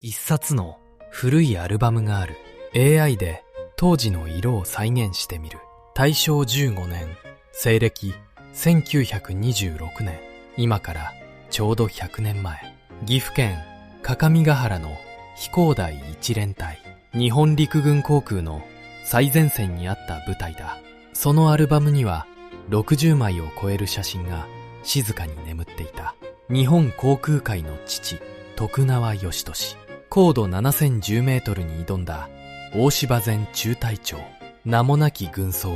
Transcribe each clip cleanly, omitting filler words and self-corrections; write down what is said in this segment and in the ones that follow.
一冊の古いアルバムがある。 AI で当時の色を再現してみる。大正15年、西暦1926年、今からちょうど100年前、岐阜県各務原の飛行第一連隊、日本陸軍航空の最前線にあった部隊だ。そのアルバムには60枚を超える写真が静かに眠っていた。日本航空界の父、徳川義俊、高度7010メートルに挑んだ大柴前中隊長、名もなき軍曹、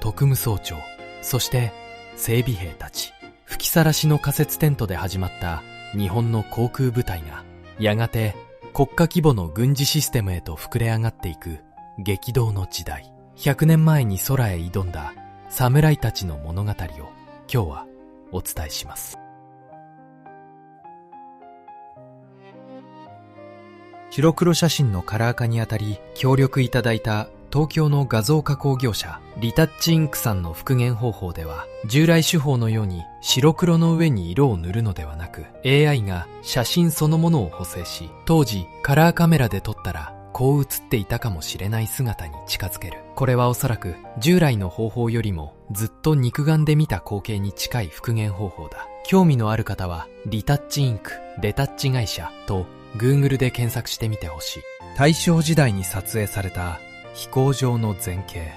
特務総長、そして整備兵たち。吹きさらしの仮設テントで始まった日本の航空部隊が、やがて国家規模の軍事システムへと膨れ上がっていく激動の時代。100年前に空へ挑んだ侍たちの物語を今日はお伝えします。白黒写真のカラー化にあたり協力いただいた東京の画像加工業者リタッチインクさんの復元方法では、従来手法のように白黒の上に色を塗るのではなく、 AI が写真そのものを補正し、当時カラーカメラで撮ったらこう写っていたかもしれない姿に近づける。これはおそらく従来の方法よりもずっと肉眼で見た光景に近い復元方法だ。興味のある方はリタッチインクレタッチ会社と Google で検索してみてほしい。大正時代に撮影された飛行場の前景、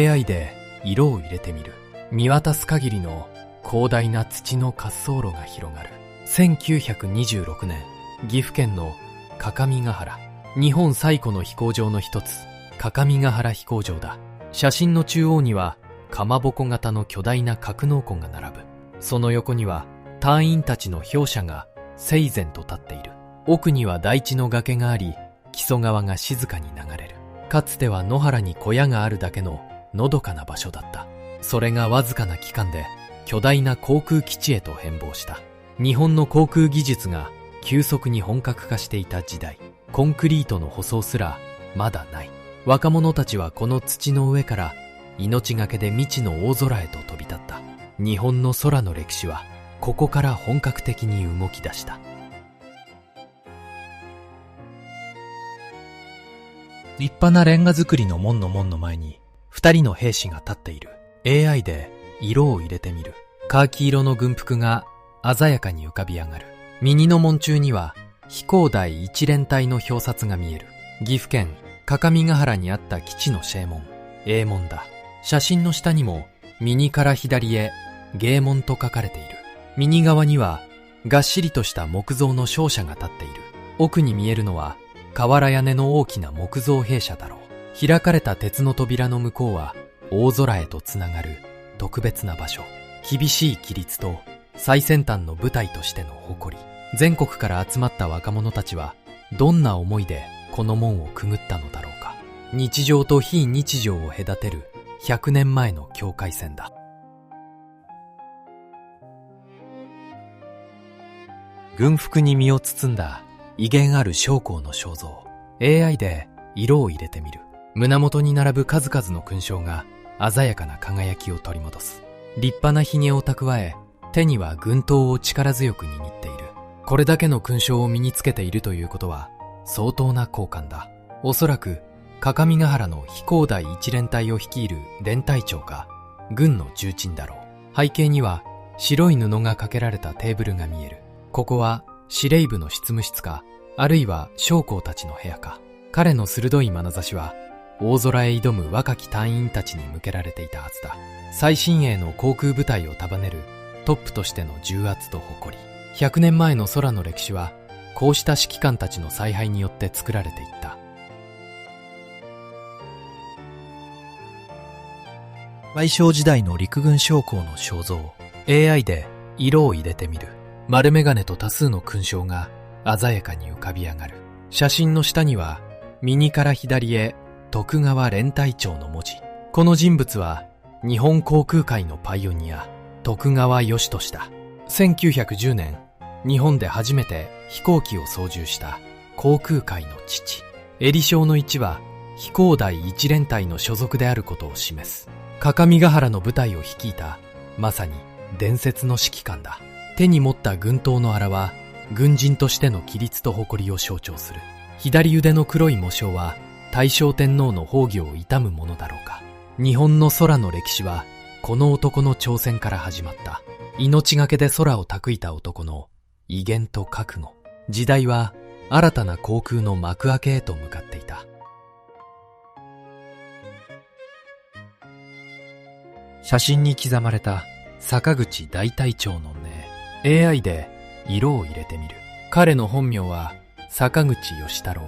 AI で色を入れてみる。見渡す限りの広大な土の滑走路が広がる。1926年、岐阜県の各務原、日本最古の飛行場の一つ、各務原飛行場だ。写真の中央にはかまぼこ型の巨大な格納庫が並ぶ。その横には隊員たちの兵舎が整然と立っている。奥には台地の崖があり、木曽川が静かに流れる。かつては野原に小屋があるだけののどかな場所だった。それがわずかな期間で巨大な航空基地へと変貌した。日本の航空技術が急速に本格化していた時代、コンクリートの舗装すらまだない。若者たちはこの土の上から命がけで未知の大空へと飛び立った。日本の空の歴史はここから本格的に動き出した。立派なレンガ造りの門の前に二人の兵士が立っている。 AI で色を入れてみる。カーキ色の軍服が鮮やかに浮かび上がる。右の門中には飛行第一連隊の表札が見える。岐阜県各務原にあった基地の正門、営門だ。写真の下にも右から左へ芸門と書かれている。右側にはがっしりとした木造の商社が立っている。奥に見えるのは瓦屋根の大きな木造兵舎だろう。開かれた鉄の扉の向こうは大空へとつながる特別な場所。厳しい規律と最先端の部隊としての誇り。全国から集まった若者たちはどんな思いでこの門をくぐったのだろうか。日常と非日常を隔てる100年前の境界線だ。軍服に身を包んだ威厳ある将校の肖像、 AI で色を入れてみる。胸元に並ぶ数々の勲章が鮮やかな輝きを取り戻す。立派な髭を蓄え、手には軍刀を力強く握っている。これだけの勲章を身につけているということは相当な高官だ。おそらく各務原の飛行第一連隊を率いる連隊長か軍の重鎮だろう。背景には白い布がかけられたテーブルが見える。ここは司令部の執務室か、あるいは将校たちの部屋か。彼の鋭い眼差しは大空へ挑む若き隊員たちに向けられていたはずだ。最新鋭の航空部隊を束ねるトップとしての重圧と誇り。100年前の空の歴史はこうした指揮官たちの采配によって作られていった。大正時代の陸軍将校の肖像、 AI で色を入れてみる。丸眼鏡と多数の勲章が鮮やかに浮かび上がる。写真の下には右から左へ徳川連隊長の文字。この人物は日本航空界のパイオニア、徳川義俊だ。1910年、日本で初めて飛行機を操縦した航空界の父。襟章の1は飛行第一連隊の所属であることを示す。各務原の部隊を率いたまさに伝説の指揮官だ。手に持った軍刀の粗は軍人としての規律と誇りを象徴する。左腕の黒い模章は大正天皇の崩御を悼むものだろうか。日本の空の歴史はこの男の挑戦から始まった。命がけで空を託いた男の威厳と覚悟。時代は新たな航空の幕開けへと向かっていた。写真に刻まれた坂口大隊長の名。AI で色を入れてみる。彼の本名は坂口義太郎。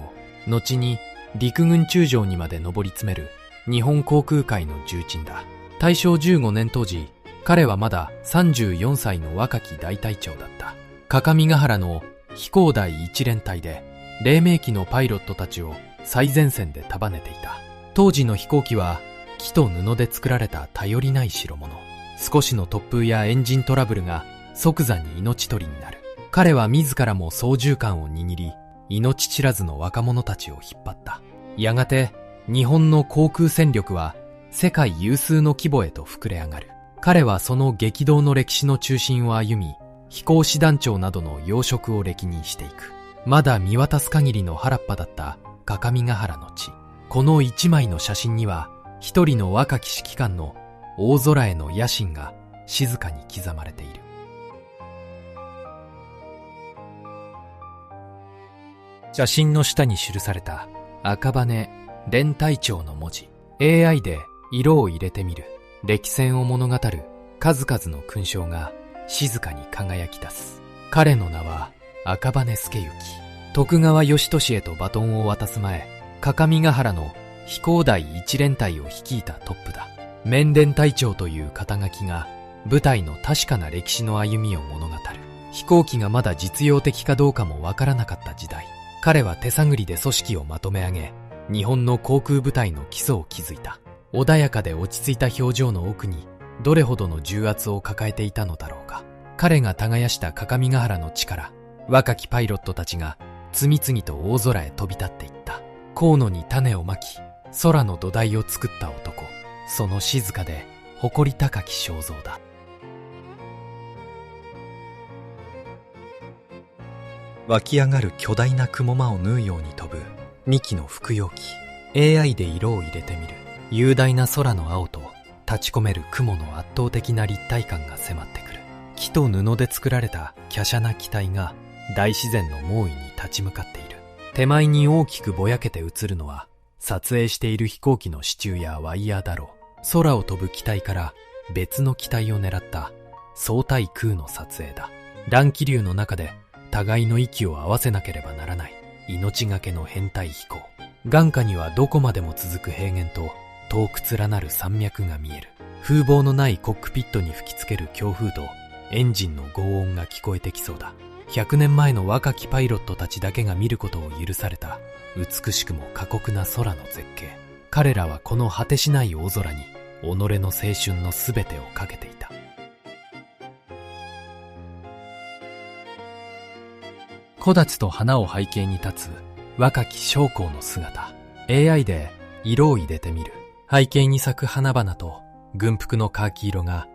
後に陸軍中将にまで上り詰める日本航空界の重鎮だ。大正15年当時、彼はまだ34歳の若き大隊長だった。各務原の飛行第一連隊で黎明期のパイロットたちを最前線で束ねていた。当時の飛行機は木と布で作られた頼りない代物。少しの突風やエンジントラブルが即座に命取りになる。彼は自らも操縦桿を握り、命知らずの若者たちを引っ張った。やがて日本の航空戦力は世界有数の規模へと膨れ上がる。彼はその激動の歴史の中心を歩み、飛行士団長などの要職を歴任していく。まだ見渡す限りの原っぱだった各務原の地。この一枚の写真には、一人の若き指揮官の大空への野心が静かに刻まれている。写真の下に記された赤羽連隊長の文字。AI で色を入れてみる。歴戦を物語る数々の勲章が静かに輝き出す。彼の名は赤羽助之。徳川義俊へとバトンを渡す前、各務原の飛行第一連隊を率いたトップだ。面連隊長という肩書きが部隊の確かな歴史の歩みを物語る。飛行機がまだ実用的かどうかもわからなかった時代、彼は手探りで組織をまとめ上げ、日本の航空部隊の基礎を築いた。穏やかで落ち着いた表情の奥にどれほどの重圧を抱えていたのだろうか。彼が耕した各務原の地から、若きパイロットたちが次々と大空へ飛び立っていった。河野に種をまき、空の土台を作った男。その静かで誇り高き肖像だ。湧き上がる巨大な雲間を縫うように飛ぶ2機の複葉機。 AI で色を入れてみる。雄大な空の青と立ち込める雲の圧倒的な立体感が迫ってくる。木と布で作られた華奢な機体が大自然の猛威に立ち向かっている。手前に大きくぼやけて映るのは撮影している飛行機の支柱やワイヤーだろう。空を飛ぶ機体から別の機体を狙った相対空の撮影だ。乱気流の中で互いの息を合わせなければならない命がけの編隊飛行。眼下にはどこまでも続く平原と遠く連なる山脈が見える。風貌のないコックピットに吹きつける強風とエンジンの轟音が聞こえてきそうだ。100年前の若きパイロットたちだけが見ることを許された美しくも過酷な空の絶景。彼らはこの果てしない大空に己の青春のすべてをかけていた。木立と花を背景に立つ若き将校の姿。 AI で色を入れてみる。背景に咲く花々と軍服のカーキ色が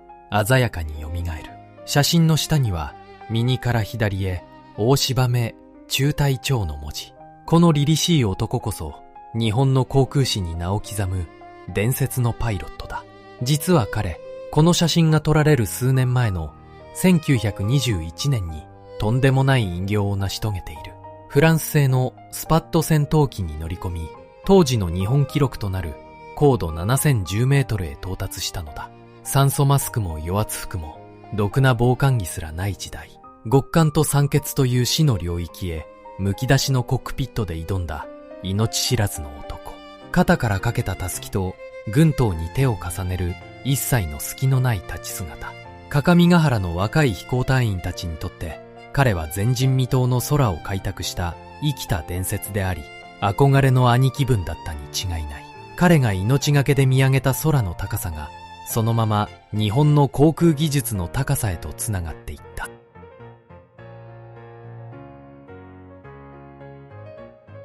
鮮やかによみがえる。写真の下には右から左へ大柴目中隊長の文字。この凛々しい男こそ日本の航空史に名を刻む伝説のパイロットだ。実は彼、この写真が撮られる数年前の1921年にとんでもない偉業を成し遂げている。フランス製のスパット戦闘機に乗り込み、当時の日本記録となる高度7010メートルへ到達したのだ。酸素マスクも与圧服もろくな防寒着すらない時代、極寒と酸欠という死の領域へむき出しのコックピットで挑んだ命知らずの男。肩からかけたたすきと軍刀に手を重ねる一切の隙のない立ち姿。各務原の若い飛行隊員たちにとって彼は前人未到の空を開拓した生きた伝説であり、憧れの兄貴分だったに違いない。彼が命がけで見上げた空の高さがそのまま日本の航空技術の高さへとつながっていった。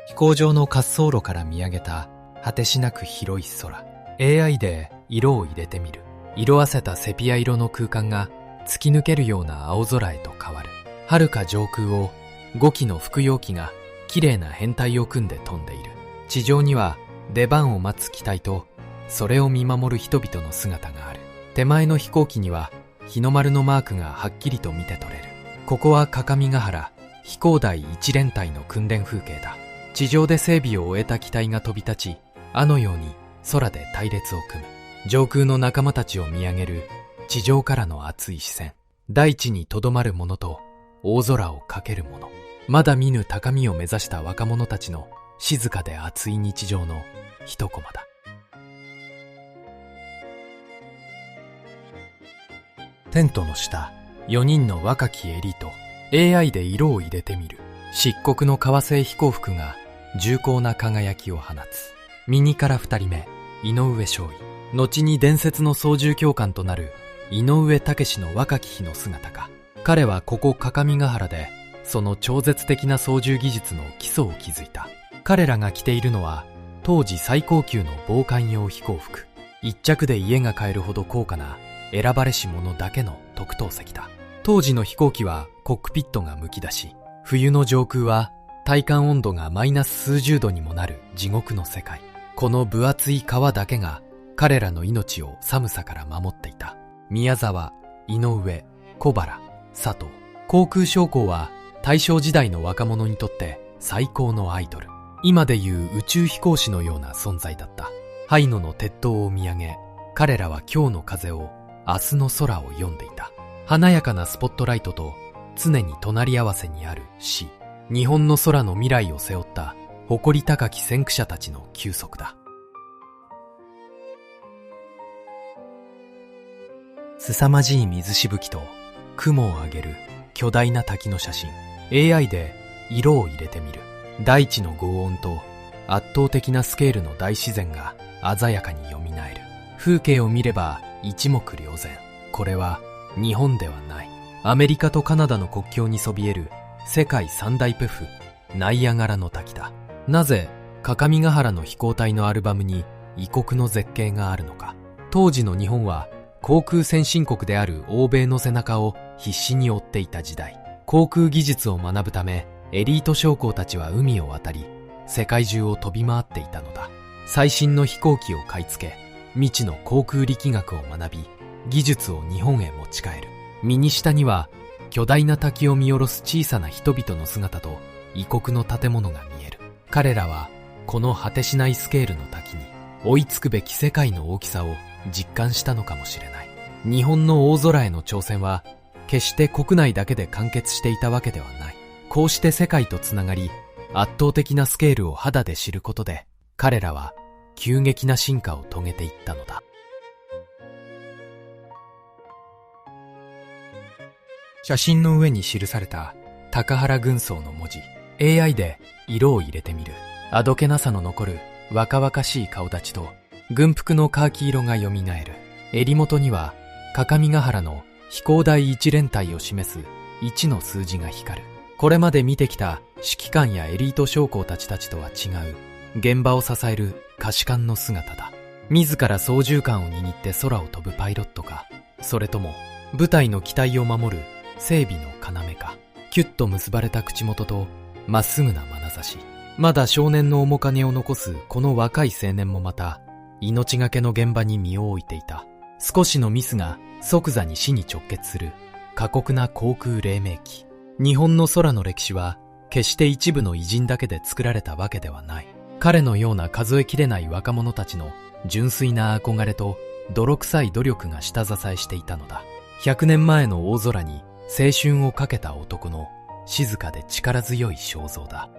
飛行場の滑走路から見上げた果てしなく広い空。 AI で色を入れてみる。色あせたセピア色の空間が突き抜けるような青空へと変わる。遥か上空を5機の複葉機が綺麗な編隊を組んで飛んでいる。地上には出番を待つ機体とそれを見守る人々の姿がある。手前の飛行機には日の丸のマークがはっきりと見て取れる。ここは各務原飛行第一連隊の訓練風景だ。地上で整備を終えた機体が飛び立ち、あのように空で隊列を組む。上空の仲間たちを見上げる地上からの熱い視線。大地にとどまる者と大空をかける者。まだ見ぬ高みを目指した若者たちの静かで熱い日常の一コマだ。テントの下、4人の若きエリート。AI で色を入れてみる。漆黒の革製飛行服が重厚な輝きを放つ。右から2人目、井上少尉。後に伝説の操縦教官となる井上武の若き日の姿か。彼はここ各務原でその超絶的な操縦技術の基礎を築いた。彼らが着ているのは当時最高級の防寒用飛行服。一着で家が買えるほど高価な選ばれし者だけの特等席だ。当時の飛行機はコックピットがむき出し、冬の上空は体感温度がマイナス数十度にもなる地獄の世界。この分厚い皮だけが彼らの命を寒さから守っていた。宮沢、井上、小原、佐藤。航空将校は大正時代の若者にとって最高のアイドル。今でいう宇宙飛行士のような存在だった。ハイノの鉄塔を見上げ、彼らは今日の風を、明日の空を読んでいた。華やかなスポットライトと常に隣り合わせにある死。日本の空の未来を背負った誇り高き先駆者たちの休息だ。凄まじい水しぶきと雲を上げる巨大な滝の写真。AI で色を入れてみる。大地の轟音と圧倒的なスケールの大自然が鮮やかに蘇る。風景を見れば一目瞭然。これは日本ではない。アメリカとカナダの国境にそびえる世界三大ペフ、ナイアガラの滝だ。なぜ各務原の飛行隊のアルバムに異国の絶景があるのか。当時の日本は航空先進国である欧米の背中を必死に追っていた時代。航空技術を学ぶためエリート将校たちは海を渡り、世界中を飛び回っていたのだ。最新の飛行機を買い付け、未知の航空力学を学び、技術を日本へ持ち帰る。右下には巨大な滝を見下ろす小さな人々の姿と異国の建物が見える。彼らはこの果てしないスケールの滝に追いつくべき世界の大きさを実感したのかもしれない。日本の大空への挑戦は決して国内だけで完結していたわけではない。こうして世界とつながり、圧倒的なスケールを肌で知ることで、彼らは急激な進化を遂げていったのだ。写真の上に記された高原軍曹の文字。AI で色を入れてみる。あどけなさの残る若々しい顔立ちと軍服のカーキ色が蘇る。襟元には各務原の飛行第一連隊を示す1の数字が光る。これまで見てきた指揮官やエリート将校たちとは違う現場を支える下士官の姿だ。自ら操縦桿を握って空を飛ぶパイロットか、それとも部隊の機体を守る整備の要か。キュッと結ばれた口元とまっすぐな眼差し。まだ少年の面影を残すこの若い青年もまた命がけの現場に身を置いていた。少しのミスが即座に死に直結する過酷な航空黎明期。日本の空の歴史は決して一部の偉人だけで作られたわけではない。彼のような数えきれない若者たちの純粋な憧れと泥臭い努力が下支えしていたのだ。100年前の大空に青春をかけた男の静かで力強い肖像だ。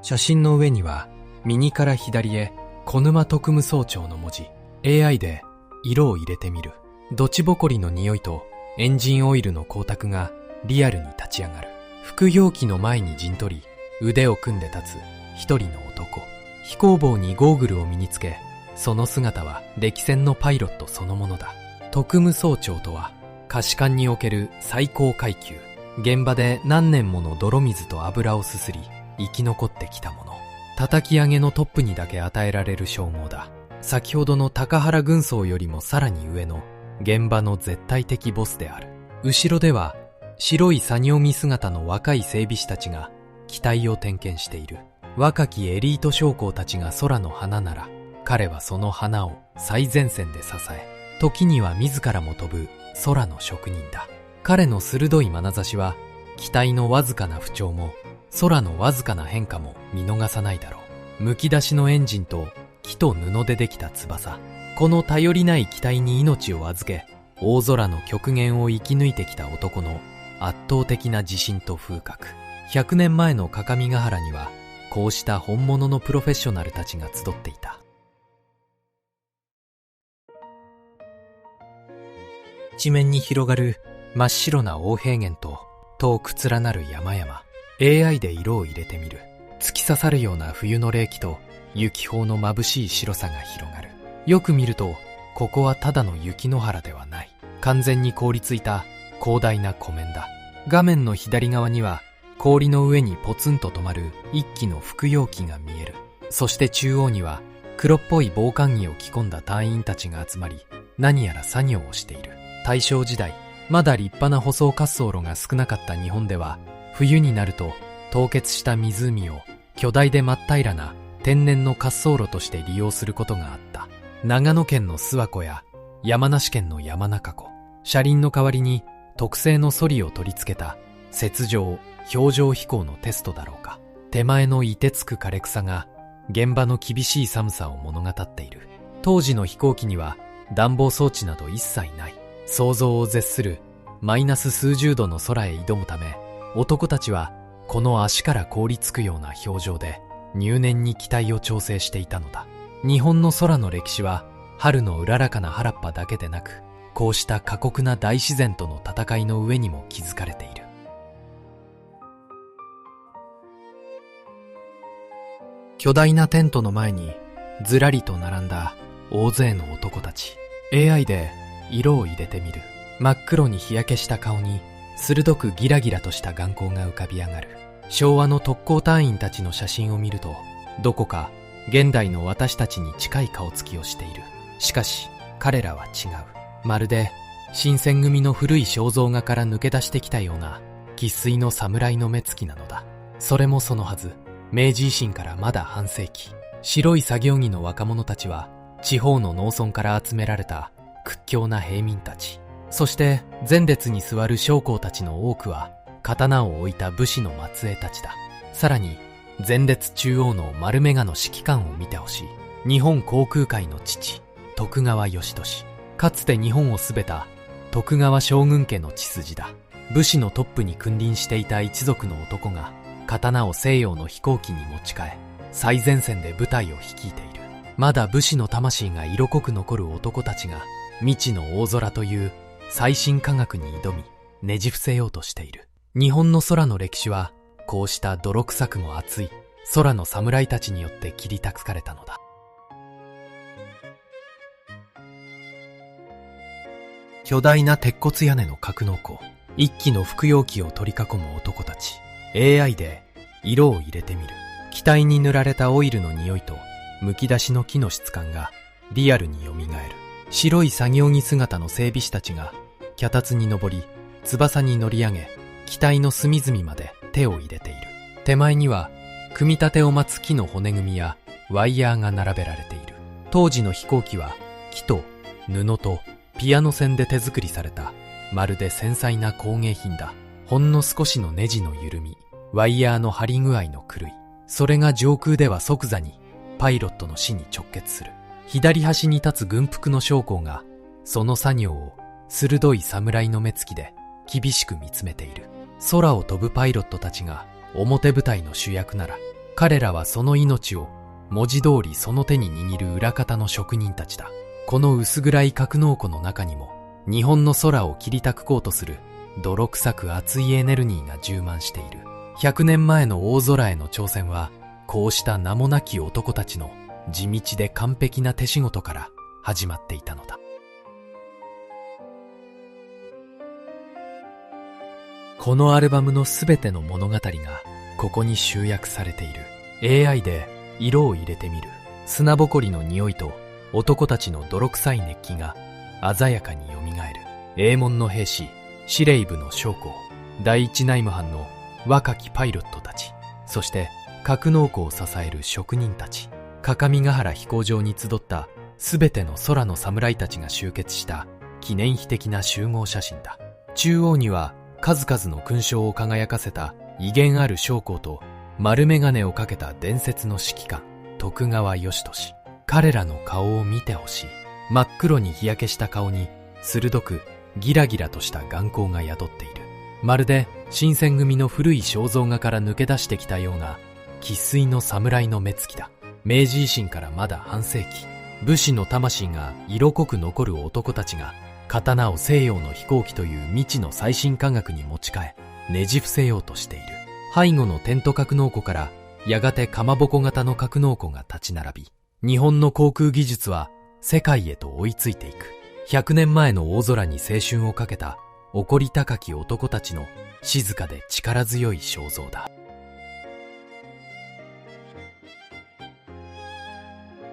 写真の上には右から左へ小沼特務総長の文字。 AI で色を入れてみる。土地ぼこりの匂いとエンジンオイルの光沢がリアルに立ち上がる。副容器の前に陣取り腕を組んで立つ一人の男。飛行帽にゴーグルを身につけ、その姿は歴戦のパイロットそのものだ。特務総長とは下士官における最高階級。現場で何年もの泥水と油をすすり生き残ってきた者。叩き上げのトップにだけ与えられる称号だ。先ほどの高原軍曹よりもさらに上の現場の絶対的ボスである。後ろでは白い作業着姿の若い整備士たちが機体を点検している。若きエリート将校たちが空の花なら、彼はその花を最前線で支え、時には自らも飛ぶ空の職人だ。彼の鋭い眼差しは、機体のわずかな不調も、空のわずかな変化も見逃さないだろう。むき出しのエンジンと木と布でできた翼。この頼りない機体に命を預け、大空の極限を生き抜いてきた男の圧倒的な自信と風格。100年前の各務原には、こうした本物のプロフェッショナルたちが集っていた。一面に広がる真っ白な大平原と遠く連なる山々。AI で色を入れてみる。突き刺さるような冬の冷気と雪峰の眩しい白さが広がる。よく見ると、ここはただの雪の原ではない。完全に凍りついた広大な湖面だ。画面の左側には氷の上にポツンと止まる一機の服用機が見える。そして中央には黒っぽい防寒着を着込んだ隊員たちが集まり、何やら作業をしている。大正時代、まだ立派な舗装滑走路が少なかった日本では、冬になると凍結した湖を巨大で真っ平らな天然の滑走路として利用することがあった。長野県の諏訪湖や山梨県の山中湖、車輪の代わりに特製のソリを取り付けた雪上氷上飛行のテストだろうか。手前の凍てつく枯れ草が現場の厳しい寒さを物語っている。当時の飛行機には暖房装置など一切ない。想像を絶するマイナス数十度の空へ挑むため、男たちはこの足から凍りつくような表情で入念に機体を調整していたのだ。日本の空の歴史は春のうららかな原っぱだけでなく、こうした過酷な大自然との戦いの上にも築かれている。巨大なテントの前にずらりと並んだ大勢の男たち。 AI で色を入れてみる。真っ黒に日焼けした顔に鋭くギラギラとした眼光が浮かび上がる。昭和の特攻隊員たちの写真を見ると、どこか現代の私たちに近い顔つきをしている。しかし彼らは違う。まるで新選組の古い肖像画から抜け出してきたような生粋の侍の目つきなのだ。それもそのはず、明治維新からまだ半世紀、白い作業着の若者たちは地方の農村から集められた屈強な平民たち。そして前列に座る将校たちの多くは刀を置いた武士の末裔たちだ。さらに前列中央の丸眼鏡の指揮官を見てほしい。日本航空界の父、徳川義俊。かつて日本を統べた徳川将軍家の血筋だ。武士のトップに君臨していた一族の男が刀を西洋の飛行機に持ち替え、最前線で部隊を率いている。まだ武士の魂が色濃く残る男たちが未知の大空という最新科学に挑み、ねじ伏せようとしている。日本の空の歴史はこうした泥臭くも熱い空の侍たちによって切り託されたのだ。巨大な鉄骨屋根の格納庫、一機の服用機を取り囲む男たち。 AI で色を入れてみる。機体に塗られたオイルの匂いとむき出しの木の質感がリアルに蘇る。白い作業着姿の整備士たちが脚立に登り、翼に乗り上げ、機体の隅々まで手を入れている。手前には組み立てを待つ木の骨組みやワイヤーが並べられている。当時の飛行機は木と布とピアノ線で手作りされたまるで繊細な工芸品だ。ほんの少しのネジの緩み、ワイヤーの張り具合の狂い、それが上空では即座にパイロットの死に直結する。左端に立つ軍服の将校がその作業を鋭い侍の目つきで厳しく見つめている。空を飛ぶパイロットたちが表舞台の主役なら、彼らはその命を文字通りその手に握る裏方の職人たちだ。この薄暗い格納庫の中にも日本の空を切りたくこうとする泥臭く熱いエネルギーが充満している。100年前の大空への挑戦は、こうした名もなき男たちの地道で完璧な手仕事から始まっていたのだ。このアルバムのすべての物語がここに集約されている。 AI で色を入れてみる。砂ぼこりの匂いと男たちの泥臭い熱気が鮮やかに蘇る。衛門の兵士、司令部の将校、第一内務班の若きパイロットたち、そして格納庫を支える職人たち、各務原飛行場に集ったすべての空の侍たちが集結した記念碑的な集合写真だ。中央には数々の勲章を輝かせた威厳ある将校と丸眼鏡をかけた伝説の指揮官、徳川義俊。彼らの顔を見てほしい。真っ黒に日焼けした顔に鋭くギラギラとした眼光が宿っている。まるで新選組の古い肖像画から抜け出してきたような生粋の侍の目つきだ。明治維新からまだ半世紀、武士の魂が色濃く残る男たちが刀を西洋の飛行機という未知の最新科学に持ち替えねじ伏せようとしている。背後のテント格納庫からやがてかまぼこ型の格納庫が立ち並び、日本の航空技術は世界へと追いついていく。100年前の大空に青春をかけた誇り高き男たちの静かで力強い肖像だ。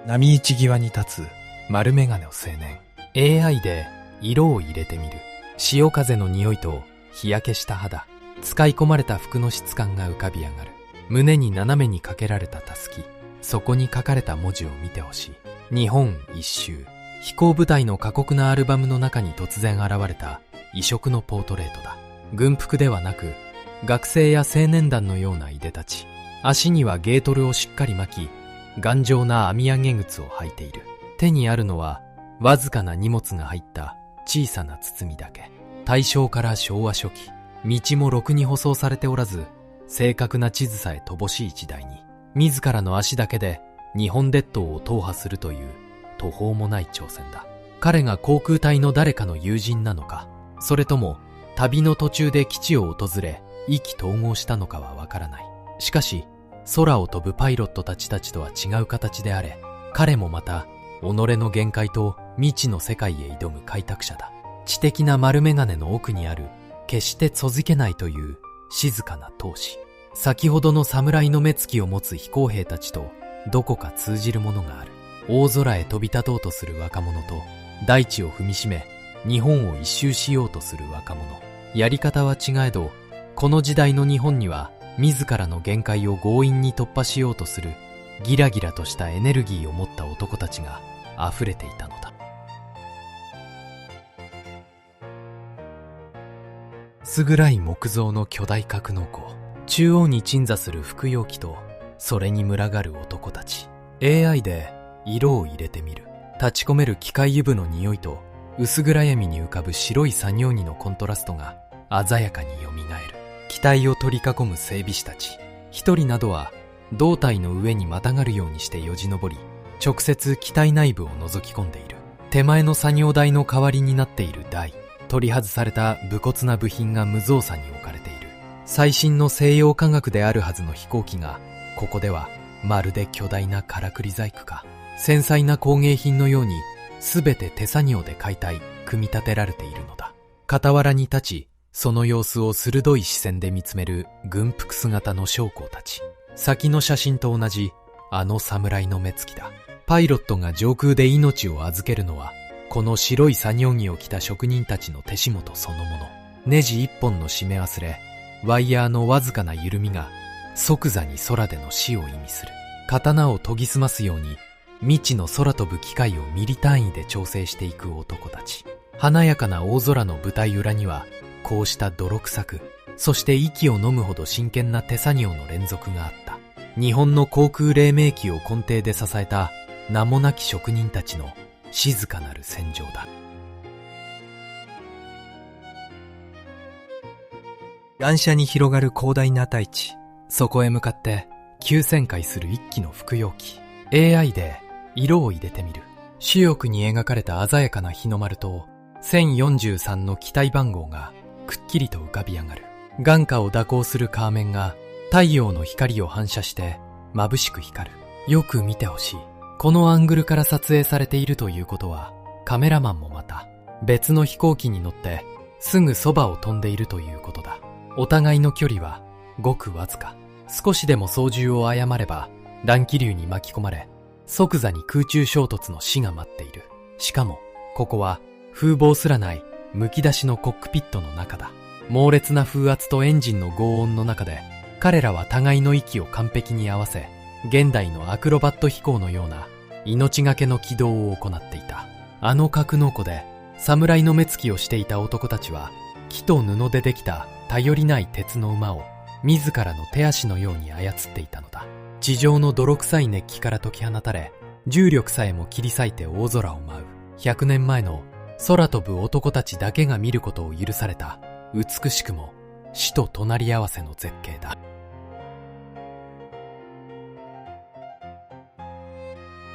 波打ち際に立つ丸眼鏡の青年。AI で色を入れてみる。潮風の匂いと日焼けした肌、使い込まれた服の質感が浮かび上がる。胸に斜めにかけられたたすき、そこに書かれた文字を見てほしい。日本一周。飛行部隊の過酷なアルバムの中に突然現れた異色のポートレートだ。軍服ではなく学生や青年団のようないでたち。足にはゲートルをしっかり巻き、頑丈な編み上げ靴を履いている。手にあるのはわずかな荷物が入った小さな包みだけ。大正から昭和初期、道もろくに舗装されておらず、正確な地図さえ乏しい時代に、自らの足だけで日本列島を踏破するという途方もない挑戦だ。彼が航空隊の誰かの友人なのか、それとも旅の途中で基地を訪れ意気投合したのかはわからない。しかし空を飛ぶパイロットたちとは違う形であれ、彼もまた己の限界と未知の世界へ挑む開拓者だ。知的な丸眼鏡の奥にある決してそづけないという静かな闘志。先ほどの侍の目つきを持つ飛行兵たちとどこか通じるものがある。大空へ飛び立とうとする若者と、大地を踏みしめ日本を一周しようとする若者。やり方は違えど、この時代の日本には自らの限界を強引に突破しようとするギラギラとしたエネルギーを持った男たちが溢れていたのだ。薄暗い木造の巨大格納庫、中央に鎮座する服用機とそれに群がる男たち。 AI で色を入れてみる。立ち込める機械油分の匂いと薄暗闇に浮かぶ白い作業着のコントラストが鮮やかによみがえる。機体を取り囲む整備士たち。一人などは胴体の上にまたがるようにしてよじ登り、直接機体内部を覗き込んでいる。手前の作業台の代わりになっている台、取り外された武骨な部品が無造作に置かれている。最新の西洋科学であるはずの飛行機が、ここではまるで巨大なからくり細工か繊細な工芸品のように全て手作業で解体組み立てられているのだ。傍らに立ち、その様子を鋭い視線で見つめる軍服姿の将校たち。先の写真と同じあの侍の目つきだ。パイロットが上空で命を預けるのは、この白い作業着を着た職人たちの手仕事そのもの。ネジ一本の締め忘れ、ワイヤーのわずかな緩みが即座に空での死を意味する。刀を研ぎ澄ますように未知の空飛ぶ機械をミリ単位で調整していく男たち。華やかな大空の舞台裏には、こうした泥臭く、そして息を飲むほど真剣な手作業の連続があった。日本の航空黎明期を根底で支えた名もなき職人たちの静かなる戦場だ。乱射に広がる広大な大地、そこへ向かって急旋回する一機の服用機。 AI で色を入れてみる。主翼に描かれた鮮やかな日の丸と1043の機体番号がくっきりと浮かび上がる。眼下を蛇行するカーメンが太陽の光を反射して眩しく光る。よく見てほしい。このアングルから撮影されているということは、カメラマンもまた別の飛行機に乗ってすぐそばを飛んでいるということだ。お互いの距離はごくわずか。少しでも操縦を誤れば乱気流に巻き込まれ、即座に空中衝突の死が待っている。しかもここは風防すらないむき出しのコックピットの中だ。猛烈な風圧とエンジンの轟音の中で、彼らは互いの息を完璧に合わせ、現代のアクロバット飛行のような命がけの軌道を行っていた。あの格納庫で侍の目つきをしていた男たちは、木と布でできた頼りない鉄の馬を自らの手足のように操っていたのだ。地上の泥臭い熱気から解き放たれ、重力さえも切り裂いて大空を舞う。100年前の空飛ぶ男たちだけが見ることを許された、美しくも死と隣り合わせの絶景だ。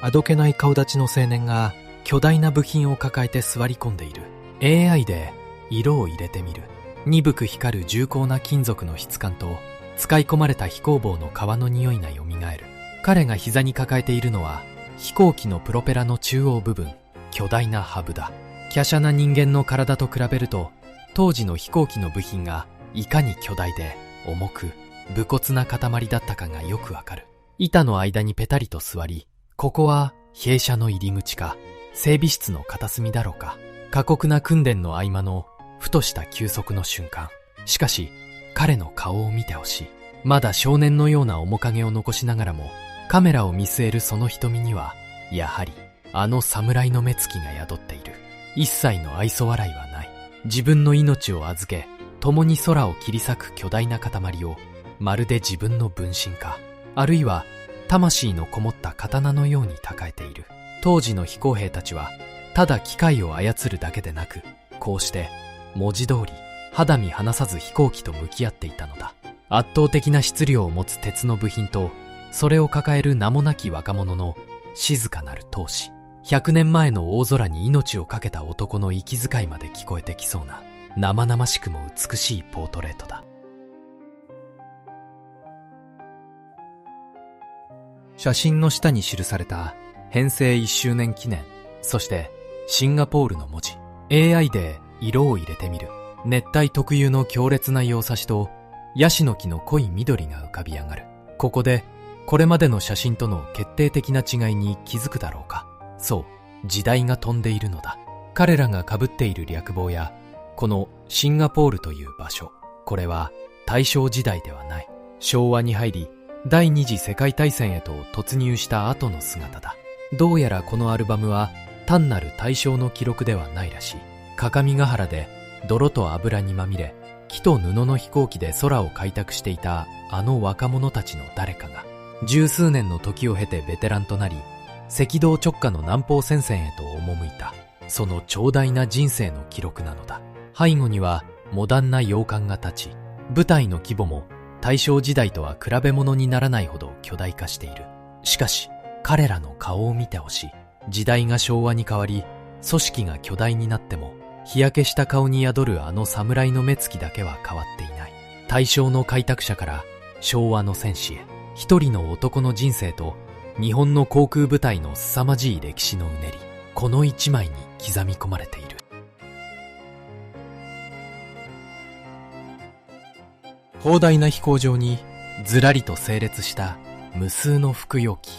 あどけない顔立ちの青年が巨大な部品を抱えて座り込んでいる。 AI で色を入れてみる。鈍く光る重厚な金属の質感と使い込まれた飛行帽の皮の匂いがよみがえる。彼が膝に抱えているのは飛行機のプロペラの中央部分、巨大なハブだ。華奢な人間の体と比べると、当時の飛行機の部品がいかに巨大で重く武骨な塊だったかがよくわかる。板の間にペタリと座り、ここは兵舎の入り口か整備室の片隅だろうか。過酷な訓練の合間のふとした休息の瞬間。しかし彼の顔を見てほしい。まだ少年のような面影を残しながらも、カメラを見据えるその瞳にはやはりあの侍の目つきが宿っている。一切の愛想笑いはない。自分の命を預け共に空を切り裂く巨大な塊をまるで自分の分身か、あるいは魂のこもった刀のように抱えている。当時の飛行兵たちはただ機械を操るだけでなく、こうして文字通り肌身離さず飛行機と向き合っていたのだ。圧倒的な質量を持つ鉄の部品と、それを抱える名もなき若者の静かなる闘志。100年前の大空に命を懸けた男の息遣いまで聞こえてきそうな、生々しくも美しいポートレートだ。写真の下に記された編成1周年記念、そしてシンガポールの文字。 AI で色を入れてみる。熱帯特有の強烈な洋差しとヤシの木の濃い緑が浮かび上がる。ここでこれまでの写真との決定的な違いに気づくだろうか。そう、時代が飛んでいるのだ。彼らが被っている略帽やこのシンガポールという場所、これは大正時代ではない。昭和に入り第二次世界大戦へと突入した後の姿だ。どうやらこのアルバムは単なる大正の記録ではないらしい。各務原で泥と油にまみれ、木と布の飛行機で空を開拓していたあの若者たちの誰かが、十数年の時を経てベテランとなり、赤道直下の南方戦線へと赴いた。その長大な人生の記録なのだ。背後にはモダンな洋館が立ち、舞台の規模も大正時代とは比べ物にならないほど巨大化している。しかし彼らの顔を見てほしい。時代が昭和に変わり、組織が巨大になっても、日焼けした顔に宿るあの侍の目つきだけは変わっていない。大正の開拓者から昭和の戦士へ、一人の男の人生と日本の航空部隊の凄まじい歴史のうねり、この一枚に刻み込まれている。広大な飛行場にずらりと整列した無数の服用機。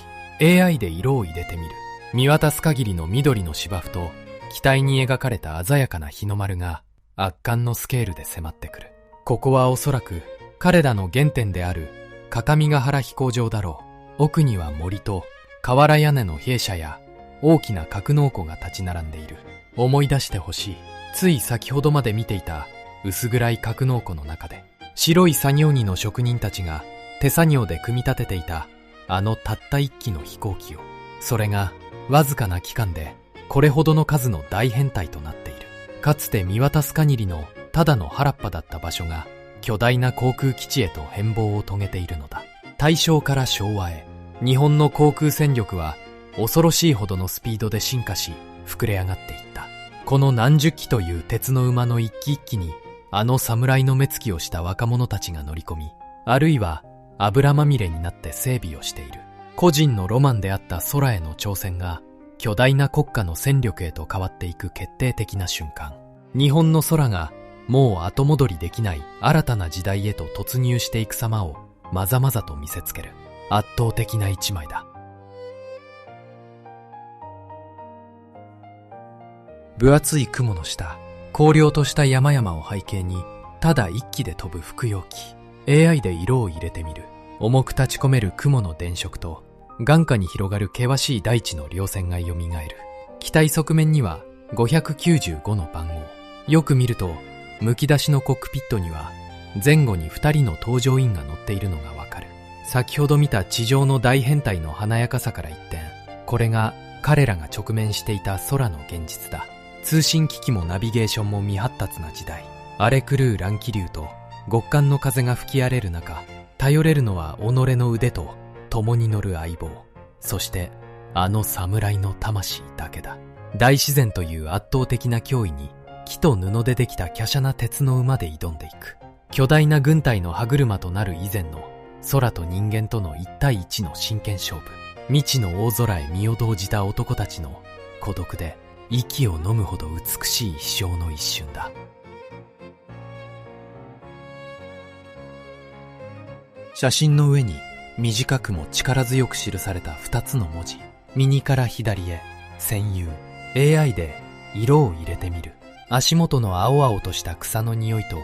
AI で色を入れてみる。見渡す限りの緑の芝生と機体に描かれた鮮やかな日の丸が圧巻のスケールで迫ってくる。ここはおそらく彼らの原点である各務原飛行場だろう。奥には森と瓦屋根の兵舎や大きな格納庫が立ち並んでいる。思い出してほしい。つい先ほどまで見ていた薄暗い格納庫の中で、白い作業着の職人たちが手作業で組み立てていたあのたった一機の飛行機を。それがわずかな期間でこれほどの数の大編隊となっている。かつて見渡す限りのただの原っぱだった場所が巨大な航空基地へと変貌を遂げているのだ。大正から昭和へ、日本の航空戦力は恐ろしいほどのスピードで進化し膨れ上がっていった。この何十機という鉄の馬の一機一機にあの侍の目つきをした若者たちが乗り込み、あるいは油まみれになって整備をしている。個人のロマンであった空への挑戦が巨大な国家の戦力へと変わっていく決定的な瞬間。日本の空がもう後戻りできない新たな時代へと突入していく様をまざまざと見せつける圧倒的な一枚だ。分厚い雲の下、荒涼とした山々を背景にただ一機で飛ぶ複葉機。AI で色を入れてみる。重く立ち込める雲の電飾と、眼下に広がる険しい大地の稜線が蘇る。機体側面には595の番号。よく見ると、むき出しのコックピットには、前後に2人の搭乗員が乗っているのがわかる。先ほど見た地上の大編隊の華やかさから一転、これが彼らが直面していた空の現実だ。通信機器もナビゲーションも未発達な時代。荒れ狂う乱気流と極寒の風が吹き荒れる中、頼れるのは己の腕と共に乗る相棒、そしてあの侍の魂だけだ。大自然という圧倒的な脅威に木と布でできた華奢な鉄の馬で挑んでいく。巨大な軍隊の歯車となる以前の空と人間との一対一の真剣勝負。未知の大空へ身を投じた男たちの孤独で息を飲むほど美しい飛翔の一瞬だ。写真の上に短くも力強く記された2つの文字。右から左へ、戦友。AI で色を入れてみる。足元の青々とした草の匂いと、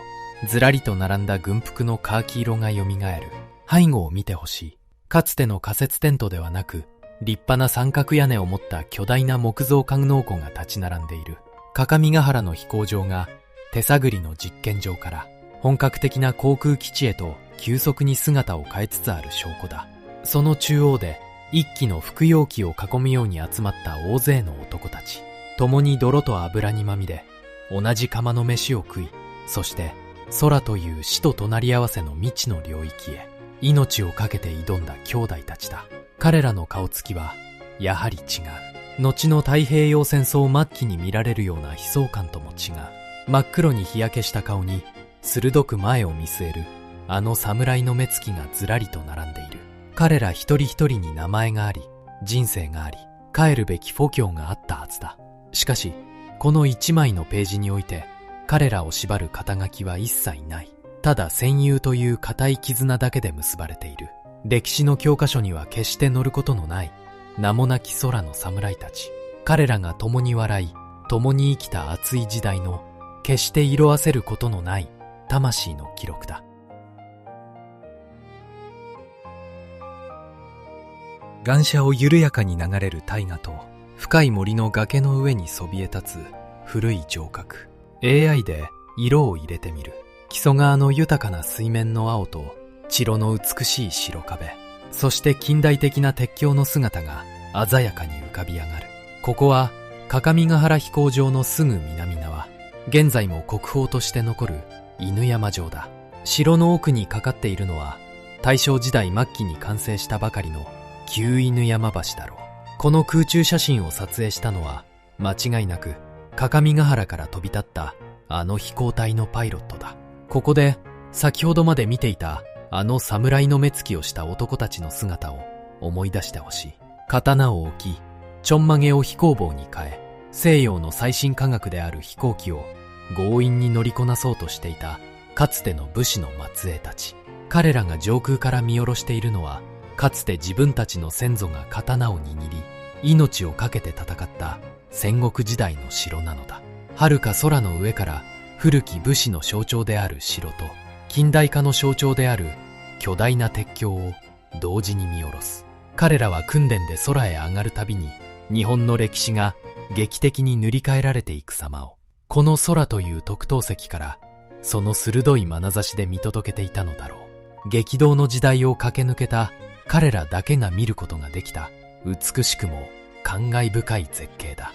ずらりと並んだ軍服のカーキ色が蘇る。背後を見てほしい。かつての仮設テントではなく、立派な三角屋根を持った巨大な木造格納庫が立ち並んでいる。各務原の飛行場が手探りの実験場から本格的な航空基地へと急速に姿を変えつつある証拠だ。その中央で一機の複葉機を囲むように集まった大勢の男たち。共に泥と油にまみれ、同じ釜の飯を食い、そして空という死と隣り合わせの未知の領域へ命を懸けて挑んだ兄弟たちだ。彼らの顔つきはやはり違う。後の太平洋戦争末期に見られるような悲壮感とも違う。真っ黒に日焼けした顔に鋭く前を見据えるあの侍の目つきがずらりと並んでいる。彼ら一人一人に名前があり、人生があり、帰るべき故郷があったはずだ。しかしこの一枚のページにおいて彼らを縛る肩書きは一切ない。ただ戦友という固い絆だけで結ばれている。歴史の教科書には決して載ることのない名もなき空の侍たち。彼らが共に笑い、共に生きた熱い時代の決して色あせることのない魂の記録だ。岩車を緩やかに流れる大河と深い森の崖の上にそびえ立つ古い城郭。AI で色を入れてみる。木曽川の豊かな水面の青と白の美しい白壁、そして近代的な鉄橋の姿が鮮やかに浮かび上がる。ここは各務原飛行場のすぐ南側、現在も国宝として残る犬山城だ。城の奥にかかっているのは大正時代末期に完成したばかりの旧犬山橋だろう。この空中写真を撮影したのは間違いなく各務原から飛び立ったあの飛行隊のパイロットだ。ここで先ほどまで見ていたあの侍の目つきをした男たちの姿を思い出してほしい。刀を置き、ちょんまげを飛行帽に変え、西洋の最新科学である飛行機を強引に乗りこなそうとしていたかつての武士の末裔たち。彼らが上空から見下ろしているのは、かつて自分たちの先祖が刀を握り、命を懸けて戦った戦国時代の城なのだ。遥か空の上から古き武士の象徴である城と、近代化の象徴である巨大な鉄橋を同時に見下ろす。彼らは訓練で空へ上がるたびに日本の歴史が劇的に塗り替えられていく様を、この空という特等席からその鋭い眼差しで見届けていたのだろう。激動の時代を駆け抜けた彼らだけが見ることができた美しくも感慨深い絶景だ。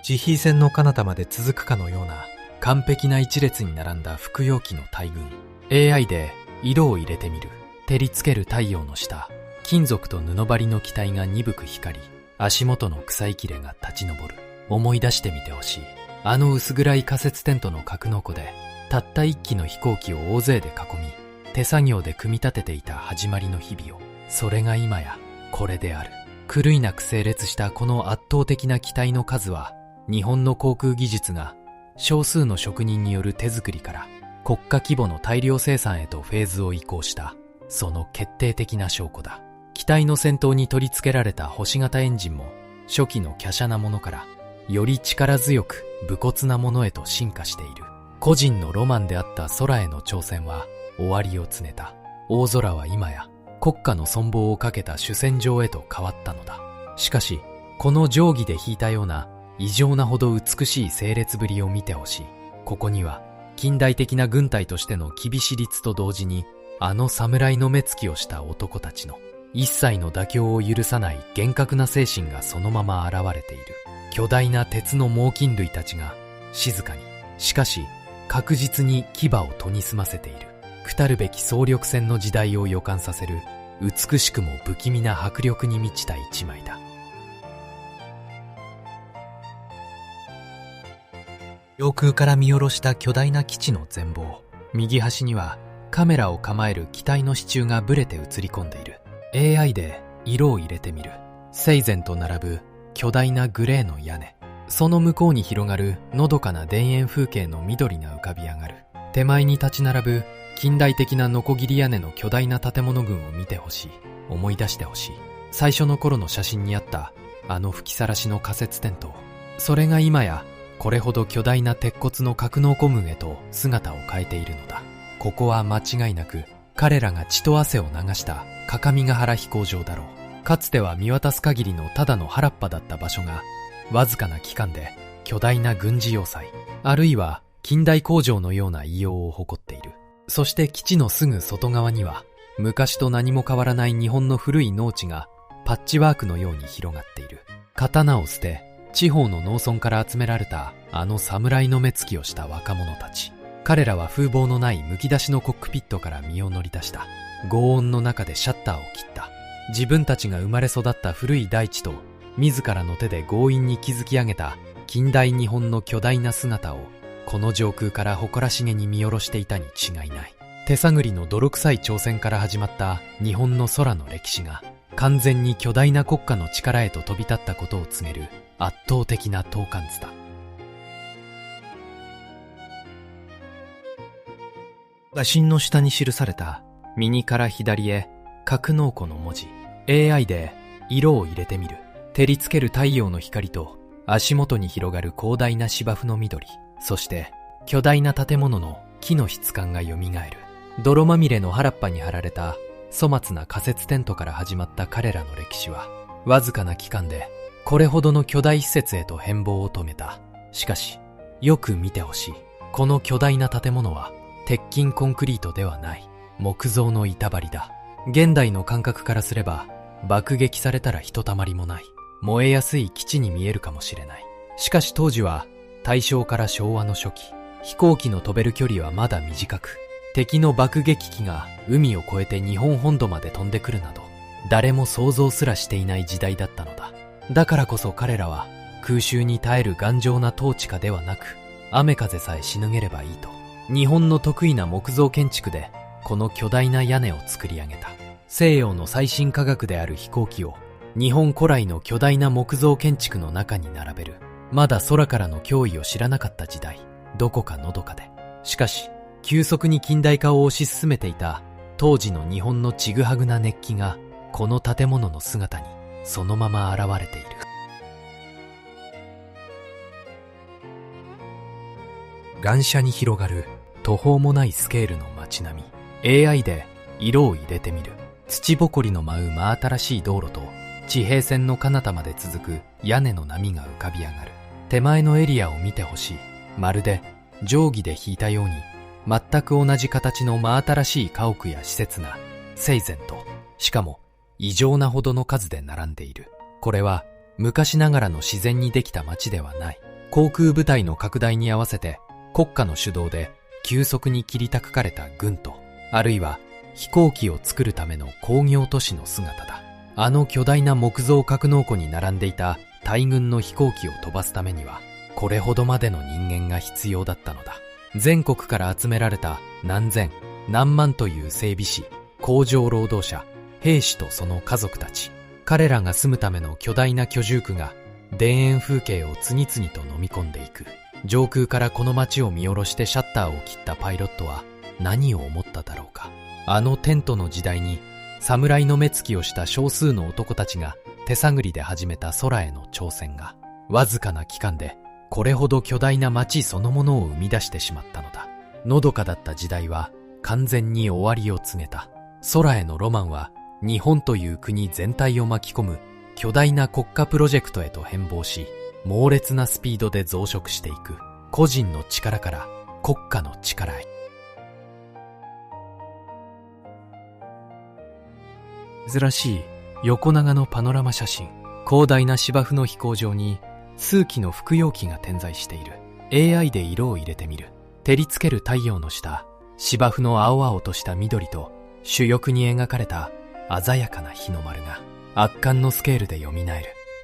地平線の彼方まで続くかのような完璧な一列に並んだ複葉機の大群。 AI で色を入れてみる。照りつける太陽の下、金属と布張りの機体が鈍く光り、足元の草いきれが立ち上る。思い出してみてほしい。あの薄暗い仮設テントの格納庫でたった一機の飛行機を大勢で囲み、手作業で組み立てていた始まりの日々を。それが今やこれである。狂いなく整列したこの圧倒的な機体の数は、日本の航空技術が少数の職人による手作りから国家規模の大量生産へとフェーズを移行したその決定的な証拠だ。機体の先頭に取り付けられた星型エンジンも初期の華奢なものからより力強く武骨なものへと進化している。個人のロマンであった空への挑戦は終わりを告げた。大空は今や国家の存亡をかけた主戦場へと変わったのだ。しかし、この定規で引いたような異常なほど美しい整列ぶりを見てほしい。ここには近代的な軍隊としての厳し律と同時に、あの侍の目つきをした男たちの一切の妥協を許さない厳格な精神がそのまま現れている。巨大な鉄の猛禽類たちが静かに、しかし確実に牙を研ぎ澄ませている。来るべき総力戦の時代を予感させる美しくも不気味な迫力に満ちた一枚だ。上空から見下ろした巨大な基地の全貌。右端にはカメラを構える機体の支柱がブレて映り込んでいる。AI で色を入れてみる。整然と並ぶ巨大なグレーの屋根。その向こうに広がるのどかな田園風景の緑が浮かび上がる。手前に立ち並ぶ近代的なノコギリ屋根の巨大な建物群を見てほしい。思い出してほしい。最初の頃の写真にあったあの吹きさらしの仮設テント。それが今やこれほど巨大な鉄骨の格納庫群へと姿を変えているのだ。ここは間違いなく彼らが血と汗を流した各務原飛行場だろう。かつては見渡す限りのただの原っぱだった場所が、わずかな期間で巨大な軍事要塞、あるいは近代工場のような異様を誇っている。そして基地のすぐ外側には、昔と何も変わらない日本の古い農地がパッチワークのように広がっている。刀を捨て、地方の農村から集められたあの侍の目つきをした若者たち。彼らは風貌のないむき出しのコックピットから身を乗り出した。轟音の中でシャッターを切った。自分たちが生まれ育った古い大地と自らの手で強引に築き上げた近代日本の巨大な姿をこの上空から誇らしげに見下ろしていたに違いない。手探りの泥臭い挑戦から始まった日本の空の歴史が完全に巨大な国家の力へと飛び立ったことを告げる圧倒的な統括図だ。写真の下に記された右から左へ格納庫の文字。 AI で色を入れてみる。照りつける太陽の光と足元に広がる広大な芝生の緑、そして巨大な建物の木の質感がよみがえる。泥まみれの原っぱに張られた粗末な仮設テントから始まった彼らの歴史は、わずかな期間でこれほどの巨大施設へと変貌を遂げた。しかしよく見てほしい。この巨大な建物は鉄筋コンクリートではない、木造の板張りだ。現代の感覚からすれば爆撃されたらひとたまりもない、燃えやすい基地に見えるかもしれない。しかし当時は大正から昭和の初期、飛行機の飛べる距離はまだ短く、敵の爆撃機が海を越えて日本本土まで飛んでくるなど誰も想像すらしていない時代だったのだ。だからこそ彼らは空襲に耐える頑丈な統治下ではなく、雨風さえしのげればいいと日本の得意な木造建築でこの巨大な屋根を作り上げた。西洋の最新科学である飛行機を日本古来の巨大な木造建築の中に並べる。まだ空からの脅威を知らなかった時代、どこかのどかで。しかし急速に近代化を推し進めていた当時の日本のちぐはぐな熱気がこの建物の姿にそのまま現れている。岩斜に広がる途方もないスケールの街並み。 AI で色を入れてみる。土ぼこりの舞う真新しい道路と地平線の彼方まで続く屋根の波が浮かび上がる。手前のエリアを見てほしい。まるで定規で引いたように全く同じ形の真新しい家屋や施設が整然と、しかも異常なほどの数で並んでいる。これは昔ながらの自然にできた街ではない。航空部隊の拡大に合わせて国家の主導で急速に切り拓かれた軍都、あるいは飛行機を作るための工業都市の姿だ。あの巨大な木造格納庫に並んでいた大軍の飛行機を飛ばすためには、これほどまでの人間が必要だったのだ。全国から集められた何千何万という整備士、工場労働者、兵士とその家族たち。彼らが住むための巨大な居住区が田園風景を次々と飲み込んでいく。上空からこの街を見下ろしてシャッターを切ったパイロットは何を思っただろうか。あのテントの時代に侍の目つきをした少数の男たちが手探りで始めた空への挑戦がわずかな期間でこれほど巨大な街そのものを生み出してしまったのだ。のどかだった時代は完全に終わりを告げた。空へのロマンは日本という国全体を巻き込む巨大な国家プロジェクトへと変貌し、猛烈なスピードで増殖していく。個人の力から国家の力へ。珍しい横長のパノラマ写真。広大な芝生の飛行場に数機の複葉機が点在している。 AI で色を入れてみる。照りつける太陽の下、芝生の青々とした緑と主翼に描かれた鮮やかな日の丸が圧巻のスケールで蘇る。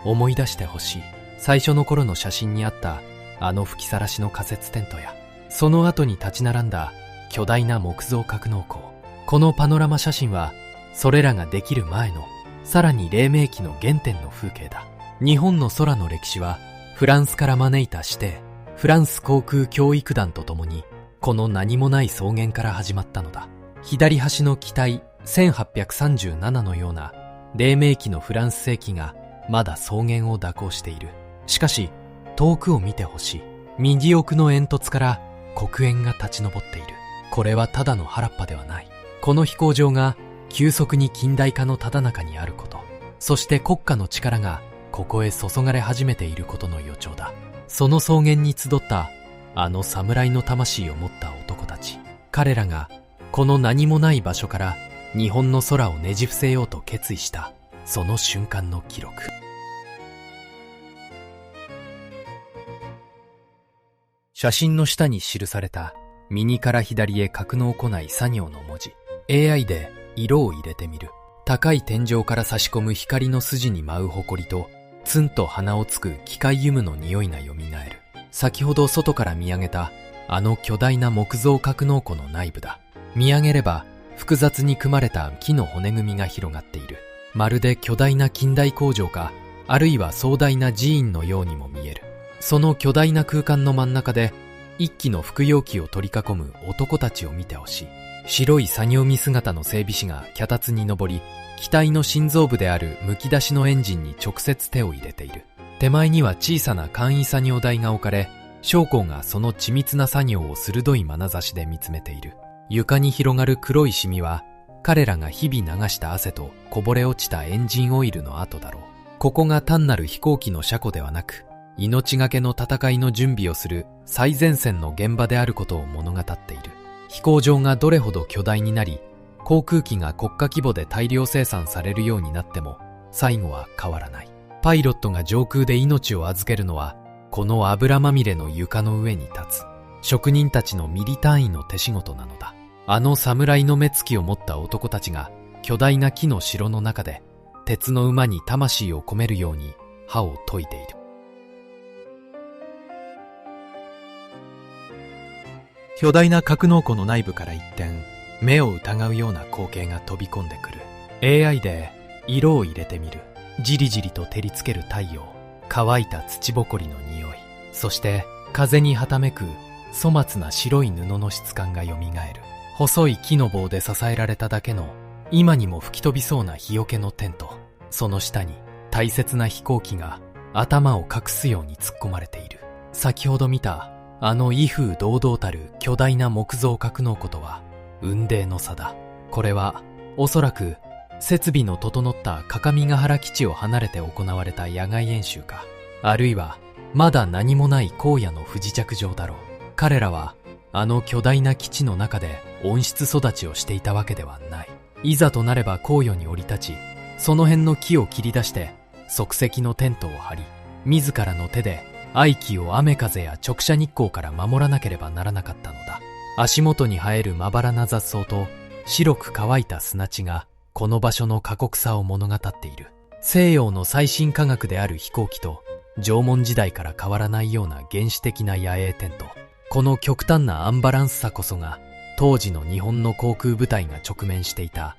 思い出してほしい。最初の頃の写真にあったあの吹きさらしの仮設テントや、その後に立ち並んだ巨大な木造格納庫。このパノラマ写真はそれらができる前のさらに黎明期の原点の風景だ。日本の空の歴史はフランスから招いた指定フランス航空教育団と共にこの何もない草原から始まったのだ。左端の機体1837のような黎明期のフランス世紀がまだ草原を蛇行している。しかし遠くを見てほしい。右奥の煙突から黒煙が立ち上っている。これはただの原っぱではない。この飛行場が急速に近代化のただ中にあること、そして国家の力がここへ注がれ始めていることの予兆だ。その草原に集ったあの侍の魂を持った男たち。彼らがこの何もない場所から日本の空をねじ伏せようと決意したその瞬間の記録。写真の下に記された右から左へ格納庫内作業の文字。 AI で色を入れてみる。高い天井から差し込む光の筋に舞う埃とツンと鼻をつく機械油の匂いがよみがえる。先ほど外から見上げたあの巨大な木造格納庫の内部だ。見上げれば複雑に組まれた木の骨組みが広がっている。まるで巨大な近代工場か、あるいは壮大な寺院のようにも見える。その巨大な空間の真ん中で一機の複葉機を取り囲む男たちを見てほしい。白い作業着姿の整備士が脚立に登り、機体の心臓部であるむき出しのエンジンに直接手を入れている。手前には小さな簡易作業台が置かれ、将校がその緻密な作業を鋭い眼差しで見つめている。床に広がる黒いシミは彼らが日々流した汗とこぼれ落ちたエンジンオイルの跡だろう。ここが単なる飛行機の車庫ではなく、命がけの戦いの準備をする最前線の現場であることを物語っている。飛行場がどれほど巨大になり、航空機が国家規模で大量生産されるようになっても最後は変わらない。パイロットが上空で命を預けるのはこの油まみれの床の上に立つ職人たちのミリ単位の手仕事なのだ。あの侍の目つきを持った男たちが巨大な木の城の中で鉄の馬に魂を込めるように歯を研いでいる。巨大な格納庫の内部から一転、目を疑うような光景が飛び込んでくる。 AI で色を入れてみる。じりじりと照りつける太陽、乾いた土ぼこりの匂い、そして風にはためく粗末な白い布の質感がよみがえる。細い木の棒で支えられただけの今にも吹き飛びそうな日よけのテント、その下に大切な飛行機が頭を隠すように突っ込まれている。先ほど見たあの威風堂々たる巨大な木造格納庫とは雲泥の差だ。これはおそらく設備の整った各務原基地を離れて行われた野外演習か、あるいはまだ何もない荒野の不時着場だろう。彼らはあの巨大な基地の中で温室育ちをしていたわけではない。いざとなれば荒野に降り立ち、その辺の木を切り出して即席のテントを張り、自らの手で愛機を雨風や直射日光から守らなければならなかったのだ。足元に生えるまばらな雑草と白く乾いた砂地がこの場所の過酷さを物語っている。西洋の最新科学である飛行機と縄文時代から変わらないような原始的な野営テント、この極端なアンバランスさこそが当時の日本の航空部隊が直面していた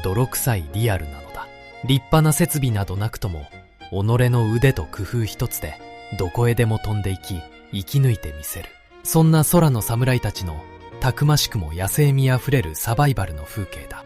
泥臭いリアルなのだ。立派な設備などなくとも己の腕と工夫一つでどこへでも飛んでいき生き抜いてみせる。そんな空の侍たちのたくましくも野生味あふれるサバイバルの風景だ。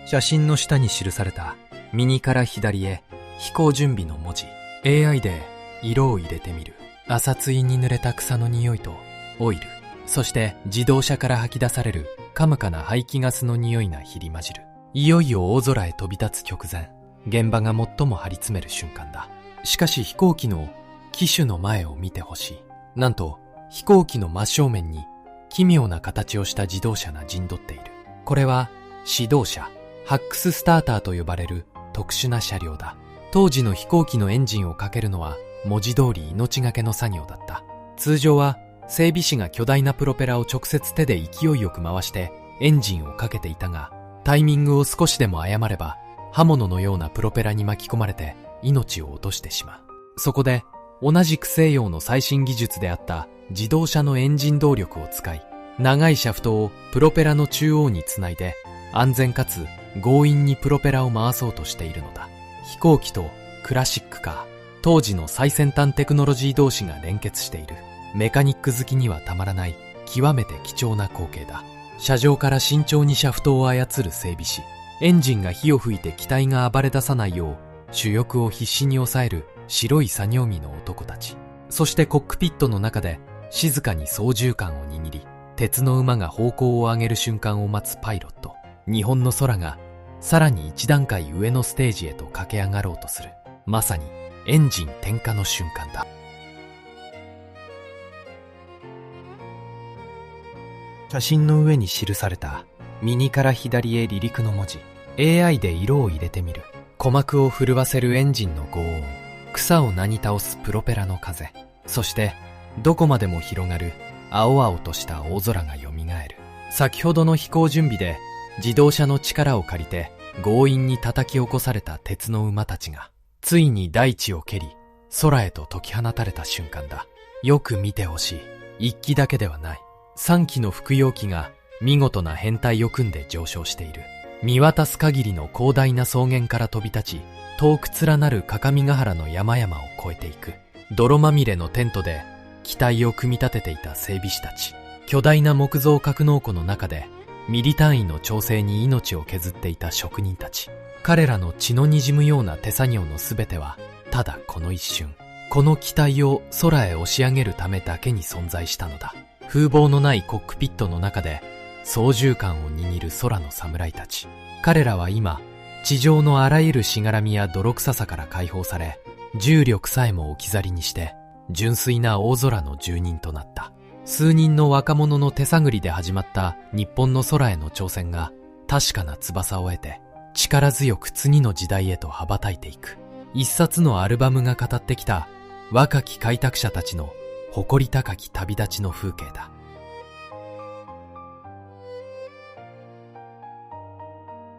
写真の下に記された右から左へ飛行準備の文字。AI で色を入れてみる。朝露に濡れた草の匂いとオイル、そして自動車から吐き出されるかむかな排気ガスの匂いが入り混じる。いよいよ大空へ飛び立つ直前、現場が最も張り詰める瞬間だ。しかし飛行機の機首の前を見てほしい。なんと飛行機の真正面に奇妙な形をした自動車が陣取っている。これは指導車、ハックススターターと呼ばれる特殊な車両だ。当時の飛行機のエンジンをかけるのは文字通り命がけの作業だった。通常は整備士が巨大なプロペラを直接手で勢いよく回してエンジンをかけていたが、タイミングを少しでも誤れば刃物のようなプロペラに巻き込まれて命を落としてしまう。そこで同じく西洋の最新技術であった自動車のエンジン動力を使い、長いシャフトをプロペラの中央につないで安全かつ強引にプロペラを回そうとしているのだ。飛行機とクラシックカー、当時の最先端テクノロジー同士が連結している。メカニック好きにはたまらない極めて貴重な光景だ。車上から慎重にシャフトを操る整備士、エンジンが火を吹いて機体が暴れ出さないよう主翼を必死に抑える白い作業着の男たち。そしてコックピットの中で静かに操縦桿を握り、鉄の馬が方向を上げる瞬間を待つパイロット。日本の空がさらに一段階上のステージへと駆け上がろうとする。まさにエンジン点火の瞬間だ。写真の上に記された右から左へ離陸の文字。 AI で色を入れてみる。鼓膜を震わせるエンジンの轟音、草をなぎ倒すプロペラの風、そしてどこまでも広がる青々とした大空がよみがえる。先ほどの飛行準備で自動車の力を借りて強引に叩き起こされた鉄の馬たちがついに大地を蹴り空へと解き放たれた瞬間だ。よく見てほしい。1機だけではない。3機の複葉機が見事な編隊を組んで上昇している。見渡す限りの広大な草原から飛び立ち、遠く連なる各務原の山々を越えていく。泥まみれのテントで機体を組み立てていた整備士たち。巨大な木造格納庫の中でミリ単位の調整に命を削っていた職人たち。彼らの血の滲むような手作業のすべてはただこの一瞬、この機体を空へ押し上げるためだけに存在したのだ。風貌のないコックピットの中で操縦桿を握る空の侍たち。彼らは今地上のあらゆるしがらみや泥臭さから解放され、重力さえも置き去りにして純粋な大空の住人となった。数人の若者の手探りで始まった日本の空への挑戦が確かな翼を得て力強く次の時代へと羽ばたいていく。一冊のアルバムが語ってきた若き開拓者たちの誇り高き旅立ちの風景だ。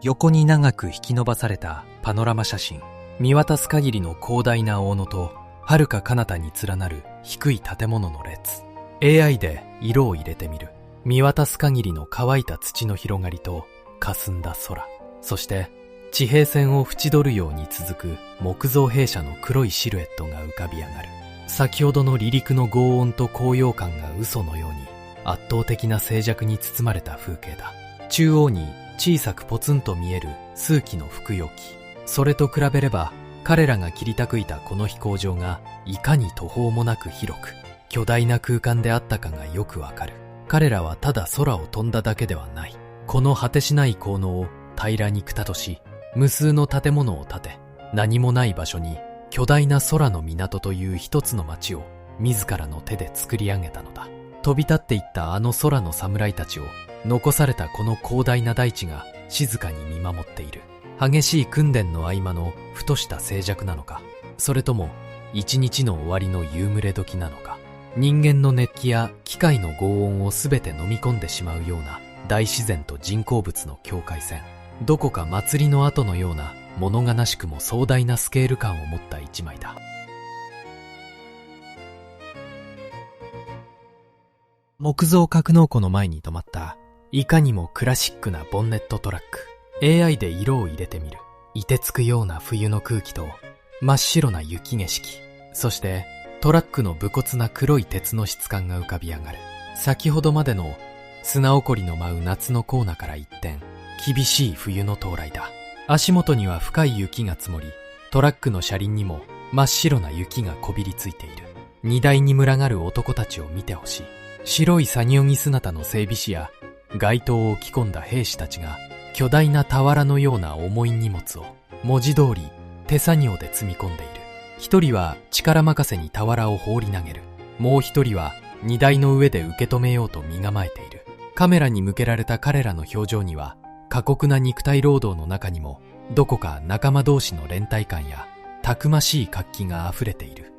横に長く引き伸ばされたパノラマ写真。見渡す限りの広大な大野と遥か彼方に連なる低い建物の列。AI で色を入れてみる。見渡す限りの乾いた土の広がりと霞んだ空、そして地平線を縁取るように続く木造兵舎の黒いシルエットが浮かび上がる。先ほどの離陸の轟音と高揚感が嘘のように圧倒的な静寂に包まれた風景だ。中央に小さくポツンと見える数機の複葉機。それと比べれば彼らが切り拓いたこの飛行場がいかに途方もなく広く巨大な空間であったかがよくわかる。彼らはただ空を飛んだだけではない。この果てしない効能を平らにくたとし、無数の建物を建て、何もない場所に巨大な空の港という一つの町を自らの手で作り上げたのだ。飛び立っていったあの空の侍たちを残されたこの広大な大地が静かに見守っている。激しい訓練の合間のふとした静寂なのか、それとも一日の終わりの夕暮れ時なのか。人間の熱気や機械の轟音をすべて飲み込んでしまうような大自然と人工物の境界線。どこか祭りの後のような物悲しくも壮大なスケール感を持った一枚だ。木造格納庫の前に止まったいかにもクラシックなボンネットトラック。 AI で色を入れてみる。凍てつくような冬の空気と真っ白な雪景色、そしてトラックの武骨な黒い鉄の質感が浮かび上がる。先ほどまでの砂おこりの舞う夏のコーナから一転、厳しい冬の到来だ。足元には深い雪が積もり、トラックの車輪にも真っ白な雪がこびりついている。荷台に群がる男たちを見てほしい。白い作業着姿の整備士や街灯を着込んだ兵士たちが巨大な俵のような重い荷物を文字通り手作業で積み込んでいる。一人は力任せに俵を放り投げる。もう一人は荷台の上で受け止めようと身構えている。カメラに向けられた彼らの表情には過酷な肉体労働の中にもどこか仲間同士の連帯感やたくましい活気が溢れている。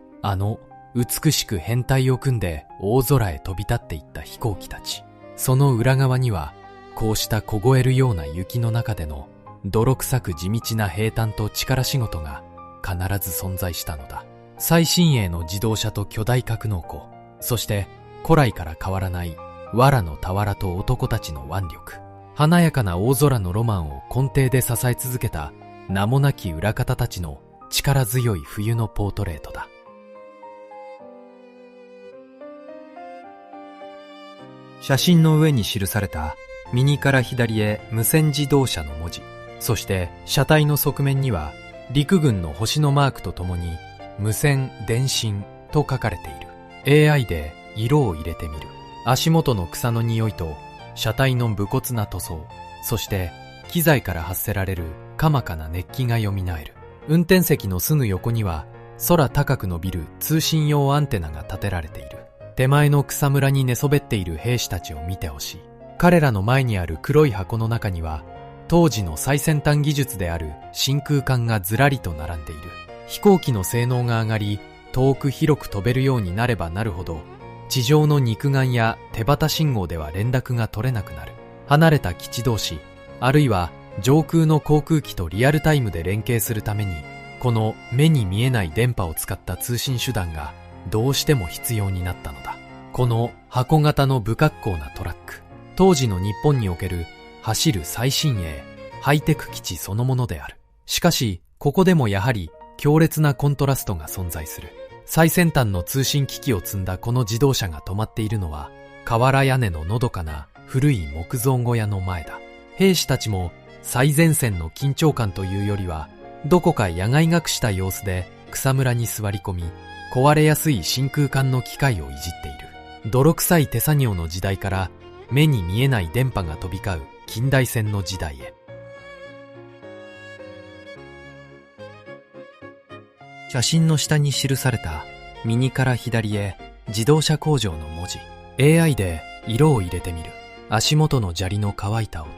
美しく編隊を組んで大空へ飛び立っていった飛行機たち。その裏側にはこうした凍えるような雪の中での泥臭く地道な平坦と力仕事が必ず存在したのだ。最新鋭の自動車と巨大格納庫、そして古来から変わらない藁の俵と男たちの腕力。華やかな大空のロマンを根底で支え続けた名もなき裏方たちの力強い冬のポートレートだ。写真の上に記された右から左へ無線自動車の文字、そして車体の側面には陸軍の星のマークとともに無線電信と書かれている。AI で色を入れてみる。足元の草の匂いと車体の無骨な塗装、そして機材から発せられるかまかな熱気がよみなえる。運転席のすぐ横には空高く伸びる通信用アンテナが立てられている。手前の草むらに寝そべっている兵士たちを見てほしい。彼らの前にある黒い箱の中には当時の最先端技術である真空管がずらりと並んでいる。飛行機の性能が上がり、遠く広く飛べるようになればなるほど、地上の肉眼や手旗信号では連絡が取れなくなる。離れた基地同士、あるいは上空の航空機とリアルタイムで連携するために、この目に見えない電波を使った通信手段がどうしても必要になったのだ。この箱型の不格好なトラック、当時の日本における走る最新鋭、ハイテク基地そのものである。しかし、ここでもやはり強烈なコントラストが存在する。最先端の通信機器を積んだこの自動車が止まっているのは、瓦屋根ののどかな古い木造小屋の前だ。兵士たちも最前線の緊張感というよりは、どこか野外学した様子で草むらに座り込み、壊れやすい真空管の機械をいじっている。泥臭い手作業の時代から目に見えない電波が飛び交う近代戦の時代へ。写真の下に記された右から左へ自動車工場の文字。 AI で色を入れてみる。足元の砂利の乾いた音、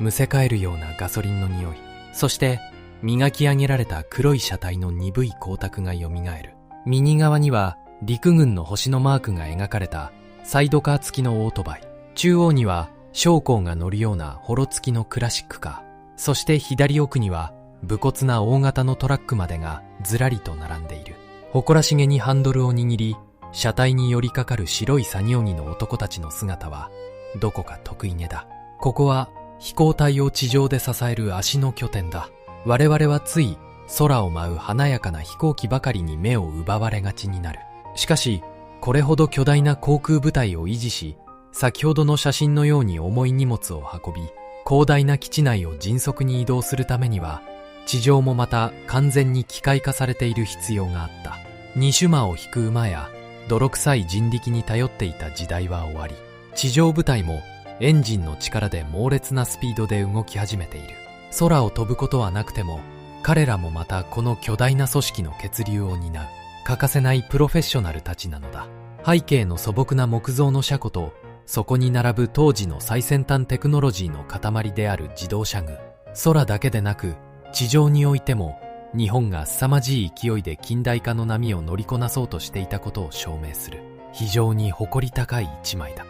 むせ返るようなガソリンの匂い、そして磨き上げられた黒い車体の鈍い光沢がよみがえる。右側には陸軍の星のマークが描かれたサイドカー付きのオートバイ、中央には将校が乗るようなホロ付きのクラシックカー、そして左奥には武骨な大型のトラックまでがずらりと並んでいる。誇らしげにハンドルを握り、車体に寄りかかる白い作業着の男たちの姿は、どこか得意げだ。ここは飛行隊を地上で支える足の拠点だ。我々はつい空を舞う華やかな飛行機ばかりに目を奪われがちになる。しかし、これほど巨大な航空部隊を維持し、先ほどの写真のように重い荷物を運び、広大な基地内を迅速に移動するためには、地上もまた完全に機械化されている必要があった。二種馬を引く馬や泥臭い人力に頼っていた時代は終わり、地上部隊もエンジンの力で猛烈なスピードで動き始めている。空を飛ぶことはなくても、彼らもまたこの巨大な組織の血流を担う欠かせないプロフェッショナルたちなのだ。背景の素朴な木造の車庫と、そこに並ぶ当時の最先端テクノロジーの塊である自動車群。空だけでなく地上においても、日本が凄まじい勢いで近代化の波を乗りこなそうとしていたことを証明する、非常に誇り高い一枚だ。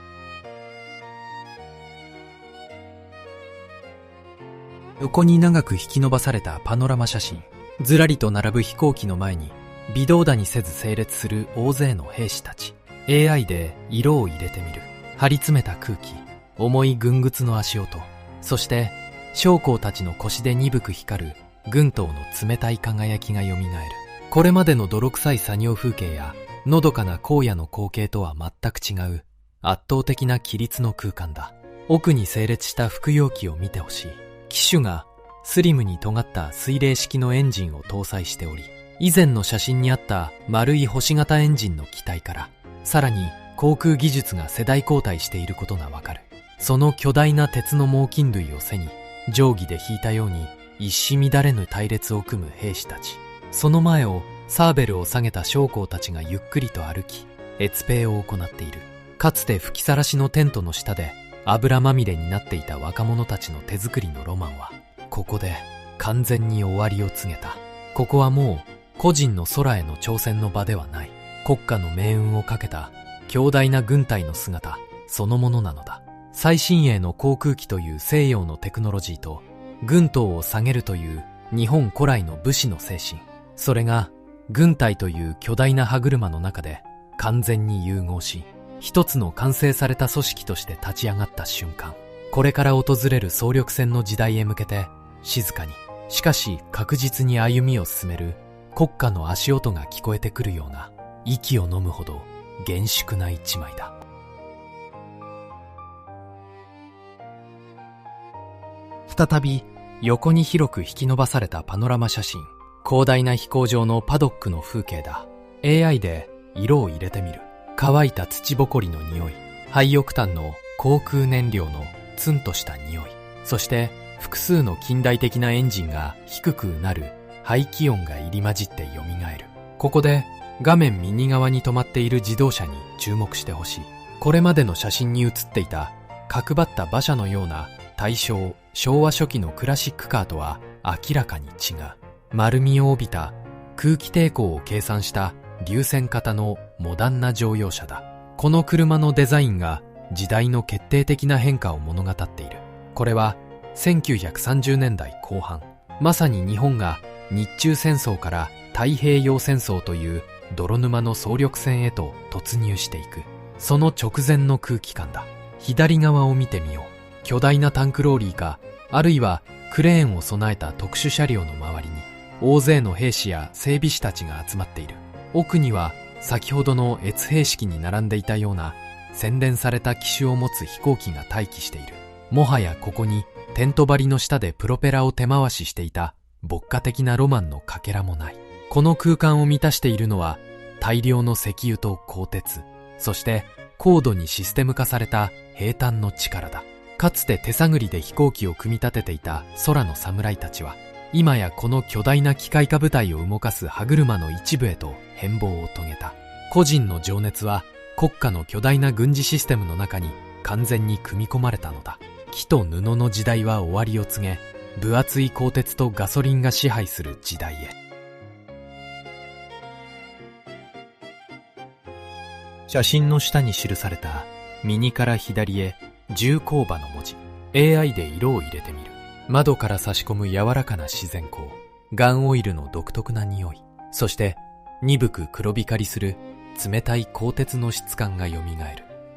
横に長く引き伸ばされたパノラマ写真。ずらりと並ぶ飛行機の前に微動だにせず整列する大勢の兵士たち。 AI で色を入れてみる。張り詰めた空気、重い軍靴の足音、そして将校たちの腰で鈍く光る軍刀の冷たい輝きがよみがえる。これまでの泥臭い作業風景やのどかな荒野の光景とは全く違う圧倒的な規律の空間だ。奥に整列した服用機を見てほしい。機首がスリムに尖った水冷式のエンジンを搭載しており、以前の写真にあった丸い星型エンジンの機体から、さらに航空技術が世代交代していることがわかる。その巨大な鉄の猛禽類を背に、定規で引いたように一糸乱れぬ隊列を組む兵士たち。その前をサーベルを下げた将校たちがゆっくりと歩き、閲兵を行っている。かつて吹きさらしのテントの下で油まみれになっていた若者たちの手作りのロマンは、ここで完全に終わりを告げた。ここはもう個人の空への挑戦の場ではない。国家の命運をかけた強大な軍隊の姿そのものなのだ。最新鋭の航空機という西洋のテクノロジーと、軍刀を下げるという日本古来の武士の精神。それが軍隊という巨大な歯車の中で完全に融合し、一つの完成された組織として立ち上がった瞬間、これから訪れる総力戦の時代へ向けて、静かに、しかし確実に歩みを進める国家の足音が聞こえてくるような、息を飲むほど厳粛な一枚だ。再び横に広く引き伸ばされたパノラマ写真。広大な飛行場のパドックの風景だ。 AI で色を入れてみる。乾いた土ぼこりの匂い、ハイオクタンの航空燃料のツンとした匂い、そして複数の近代的なエンジンが低くうなる排気音が入り混じって蘇る。ここで画面右側に止まっている自動車に注目してほしい。これまでの写真に写っていた角張った馬車のような大正昭和初期のクラシックカーとは明らかに違う。丸みを帯びた空気抵抗を計算した流線型のモダンな乗用車だ。この車のデザインが時代の決定的な変化を物語っている。これは1930年代後半、まさに日本が日中戦争から太平洋戦争という泥沼の総力戦へと突入していく、その直前の空気感だ。左側を見てみよう。巨大なタンクローリーか、あるいはクレーンを備えた特殊車両の周りに大勢の兵士や整備士たちが集まっている。奥には先ほどの越兵式に並んでいたような洗練された機種を持つ飛行機が待機している。もはやここにテント張りの下でプロペラを手回ししていた牧歌的なロマンのかけらもない。この空間を満たしているのは大量の石油と鋼鉄、そして高度にシステム化された兵隊の力だ。かつて手探りで飛行機を組み立てていた空の侍たちは、今やこの巨大な機械化部隊を動かす歯車の一部へと変貌を遂げた。個人の情熱は国家の巨大な軍事システムの中に完全に組み込まれたのだ。木と布の時代は終わりを告げ、分厚い鋼鉄とガソリンが支配する時代へ。写真の下に記された右から左へ重工場の文字、 AI で色を入れてみる。窓から差し込む柔らかな自然光、ガンオイルの独特な匂い、そして鈍く黒光りする冷たい鋼鉄の質感が蘇る。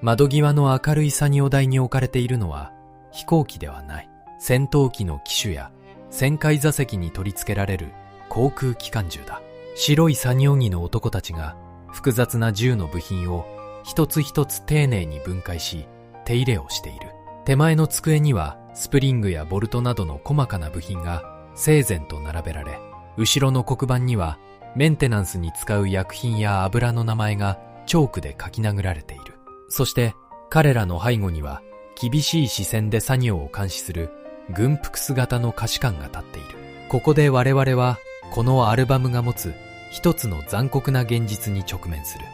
窓際の明るい作業台に置かれているのは飛行機ではない、戦闘機の機種や旋回座席に取り付けられる航空機関銃だ。白い作業着の男たちが複雑な銃の部品を一つ一つ丁寧に分解し手入れをしている。手前の机にはスプリングやボルトなどの細かな部品が整然と並べられ、後ろの黒板にはメンテナンスに使う薬品や油の名前がチョークで書き殴られている。そして彼らの背後には厳しい視線で作業を監視する軍服姿の下士官が立っている。ここで我々はこのアルバムが持つ一つの残酷な現実に直面する。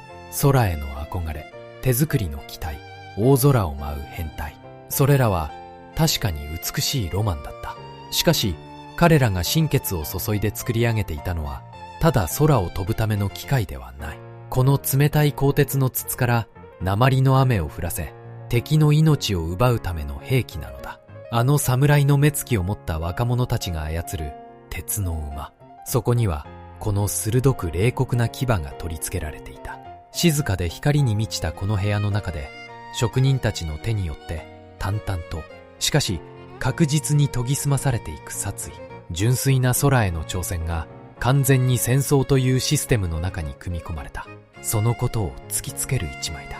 空への憧れ、手作りの機体、大空を舞う変態、それらは確かに美しいロマンだった。しかし彼らが心血を注いで作り上げていたのはただ空を飛ぶための機械ではない。この冷たい鋼鉄の筒から鉛の雨を降らせ敵の命を奪うための兵器なのだ。あの侍の目つきを持った若者たちが操る鉄の馬、そこにはこの鋭く冷酷な牙が取り付けられていた。静かで光に満ちたこの部屋の中で職人たちの手によって淡々と、しかし確実に研ぎ澄まされていく殺意、純粋な空への挑戦が完全に戦争というシステムの中に組み込まれた。そのことを突きつける一枚だ。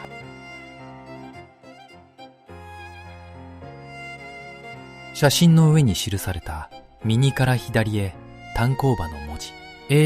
写真の上に記された右から左へ単行馬の文字。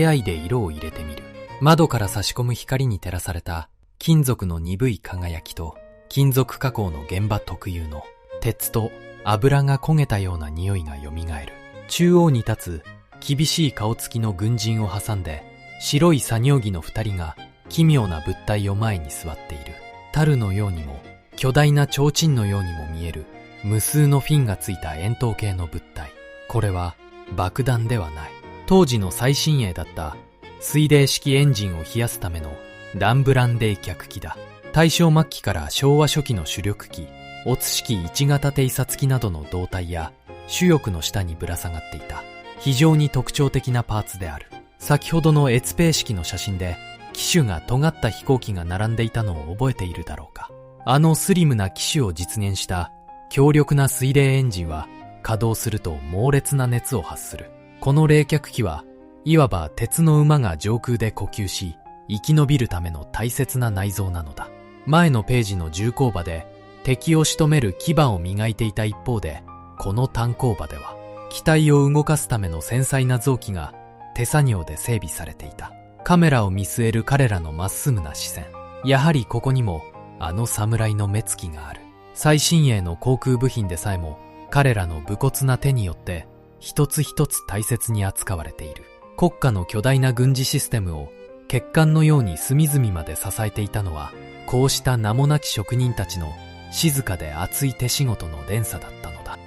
AI で色を入れてみる。窓から差し込む光に照らされた金属の鈍い輝きと金属加工の現場特有の鉄と油が焦げたような匂いが蘇る。中央に立つ厳しい顔つきの軍人を挟んで白い作業着の二人が奇妙な物体を前に座っている。樽のようにも巨大な提灯のようにも見える無数のフィンがついた円筒形の物体。これは爆弾ではない。当時の最新鋭だった水冷式エンジンを冷やすためのランブラン冷却機だ。大正末期から昭和初期の主力機、オツ式1型偵察機などの胴体や主翼の下にぶら下がっていた。非常に特徴的なパーツである。先ほどのエツペイ式の写真で機種が尖った飛行機が並んでいたのを覚えているだろうか。あのスリムな機種を実現した強力な水冷エンジンは稼働すると猛烈な熱を発する。この冷却機はいわば鉄の馬が上空で呼吸し生き延びるための大切な内臓なのだ。前のページの重工馬で敵を仕留める牙を磨いていた一方で、この単行馬では機体を動かすための繊細な臓器が手作業で整備されていた。カメラを見据える彼らのまっすぐな視線。やはりここにもあの侍の目つきがある。最新鋭の航空部品でさえも彼らの武骨な手によって一つ一つ大切に扱われている。国家の巨大な軍事システムを血管のように隅々まで支えていたのは、こうした名もなき職人たちの静かで熱い手仕事の連鎖だったのだ。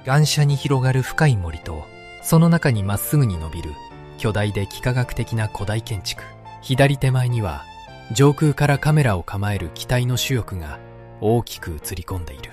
岩斜に広がる深い森と、その中にまっすぐに伸びる巨大で幾何学的な古代建築。左手前には上空からカメラを構える機体の主翼が大きく映り込んでいる。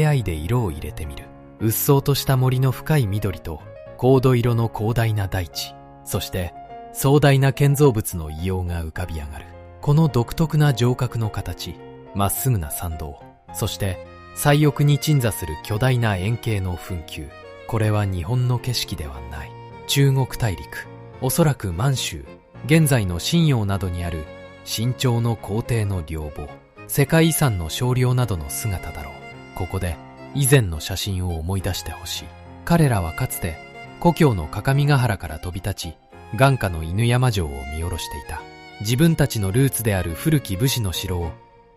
AI で色を入れてみる。うっそうとした森の深い緑と黄土色の広大な大地、そして壮大な建造物の異様が浮かび上がる。この独特な城郭の形、まっすぐな参道、そして最奥に鎮座する巨大な円形の墳丘。これは日本の景色ではない。中国大陸、おそらく満州、現在の瀋陽などにある清朝の皇帝の陵墓、世界遺産の少陵などの姿だろう。ここで以前の写真を思い出してほしい。彼らはかつて故郷の各務原から飛び立ち、眼下の犬山城を見下ろしていた。自分たちのルーツである古き武士の城を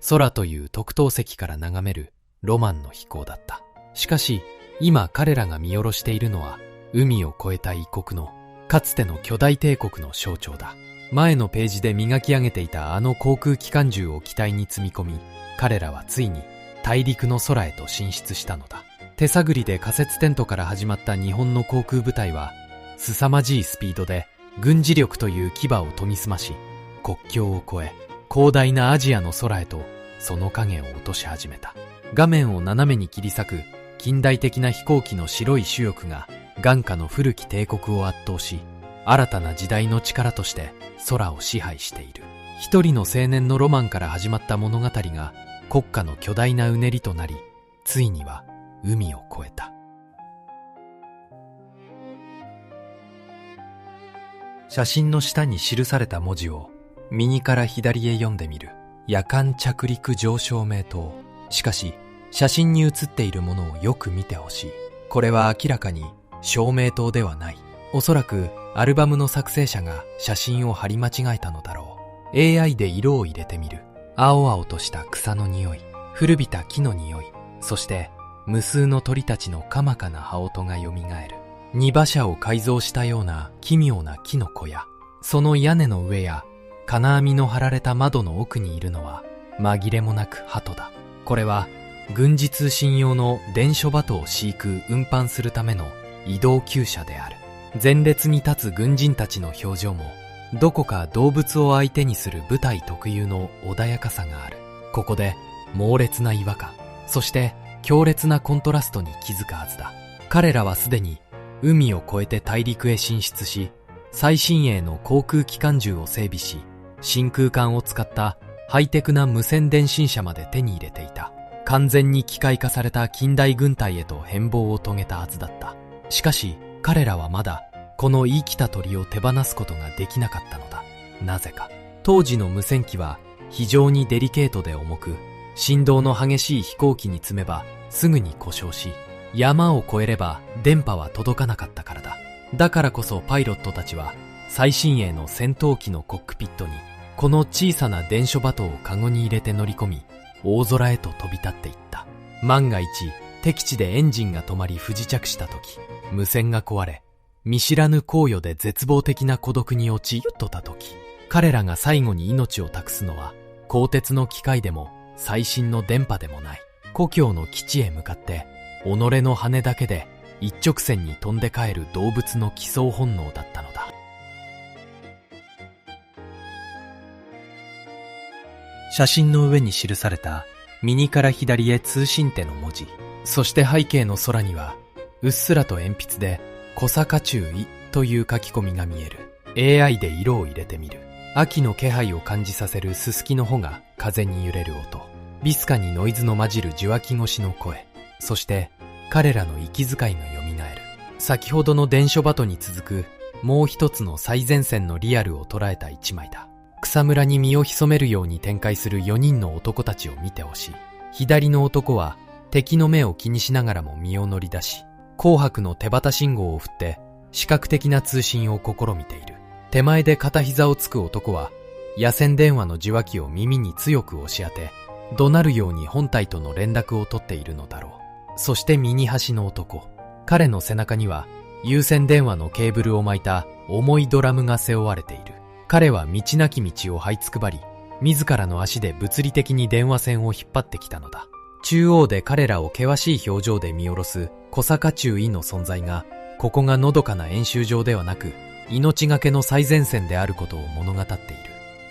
空という特等席から眺めるロマンの飛行だった。しかし今彼らが見下ろしているのは海を越えた異国のかつての巨大帝国の象徴だ。前のページで磨き上げていたあの航空機関銃を機体に積み込み、彼らはついに大陸の空へと進出したのだ。手探りで仮設テントから始まった日本の航空部隊は凄まじいスピードで軍事力という牙を研ぎ澄まし、国境を越え広大なアジアの空へとその影を落とし始めた。画面を斜めに切り裂く近代的な飛行機の白い主翼が眼下の古き帝国を圧倒し、新たな時代の力として空を支配している。一人の青年のロマンから始まった物語が国家の巨大なうねりとなり、ついには海を越えた。写真の下に記された文字を右から左へ読んでみる。夜間着陸上昇名灯。しかし写真に写っているものをよく見てほしい。これは明らかに照明灯ではない。おそらくアルバムの作成者が写真を貼り間違えたのだろう。 AI で色を入れてみる。青々とした草の匂い、古びた木の匂い、そして無数の鳥たちのかまかな羽音がよみがえる。荷馬車を改造したような奇妙な木の小屋、その屋根の上や金網の張られた窓の奥にいるのは紛れもなく鳩だ。これは軍事通信用の伝書鳩を飼育運搬するための移動厩舎である。前列に立つ軍人たちの表情もどこか動物を相手にする部隊特有の穏やかさがある。ここで猛烈な違和感、そして強烈なコントラストに気づくはずだ。彼らはすでに海を越えて大陸へ進出し、最新鋭の航空機関銃を整備し、真空管を使ったハイテクな無線電信車まで手に入れていた。完全に機械化された近代軍隊へと変貌を遂げたはずだった。しかし彼らはまだこの生きた鳥を手放すことができなかったのだ。なぜか当時の無線機は非常にデリケートで重く、振動の激しい飛行機に積めばすぐに故障し、山を越えれば電波は届かなかったからだ。だからこそパイロットたちは最新鋭の戦闘機のコックピットにこの小さな伝書鳩をカゴに入れて乗り込み、大空へと飛び立っていった。万が一敵地でエンジンが止まり不時着した時、無線が壊れ、見知らぬ荒野で絶望的な孤独に陥った時、彼らが最後に命を託すのは鋼鉄の機械でも最新の電波でもない、故郷の基地へ向かって己の羽だけで一直線に飛んで帰る動物の帰巣本能だったのだ。写真の上に記された右から左へ通信手の文字、そして背景の空にはうっすらと鉛筆で小坂注意という書き込みが見える。 AI で色を入れてみる。秋の気配を感じさせるススキの穂が風に揺れる音、ビスカにノイズの混じる受話器越しの声、そして彼らの息遣いがよみがえる。先ほどの伝書鳩に続くもう一つの最前線のリアルを捉えた一枚だ。草むらに身を潜めるように展開する4人の男たちを見てほしい。左の男は敵の目を気にしながらも身を乗り出し、紅白の手旗信号を振って視覚的な通信を試みている。手前で片膝をつく男は野戦電話の受話器を耳に強く押し当て、怒鳴るように本体との連絡を取っているのだろう。そして右端の男、彼の背中には有線電話のケーブルを巻いた重いドラムが背負われている。彼は道なき道を這いつくばり、自らの足で物理的に電話線を引っ張ってきたのだ。中央で彼らを険しい表情で見下ろす小坂中尉の存在が、ここがのどかな演習場ではなく命がけの最前線であることを物語っている。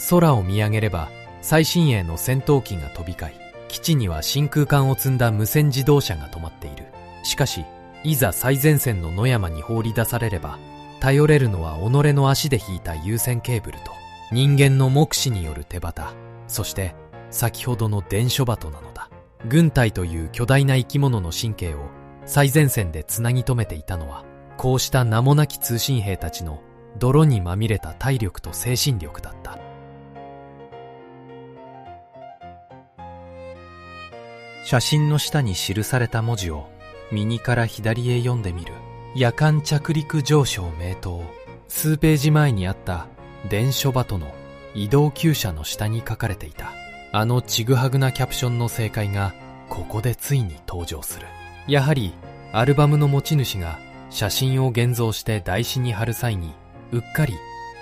空を見上げれば最新鋭の戦闘機が飛び交い、基地には真空管を積んだ無線自動車が止まっている。しかしいざ最前線の野山に放り出されれば、頼れるのは己の足で引いた有線ケーブルと人間の目視による手旗、そして先ほどの伝書鳩なのだ。軍隊という巨大な生き物の神経を最前線でつなぎ止めていたのは、こうした名もなき通信兵たちの泥にまみれた体力と精神力だった。写真の下に記された文字を右から左へ読んでみる。夜間着陸上昇名刀。数ページ前にあった伝書鳩の移動厩舎の下に書かれていた。あのちぐはぐなキャプションの正解がここでついに登場する。やはりアルバムの持ち主が写真を現像して台紙に貼る際にうっかり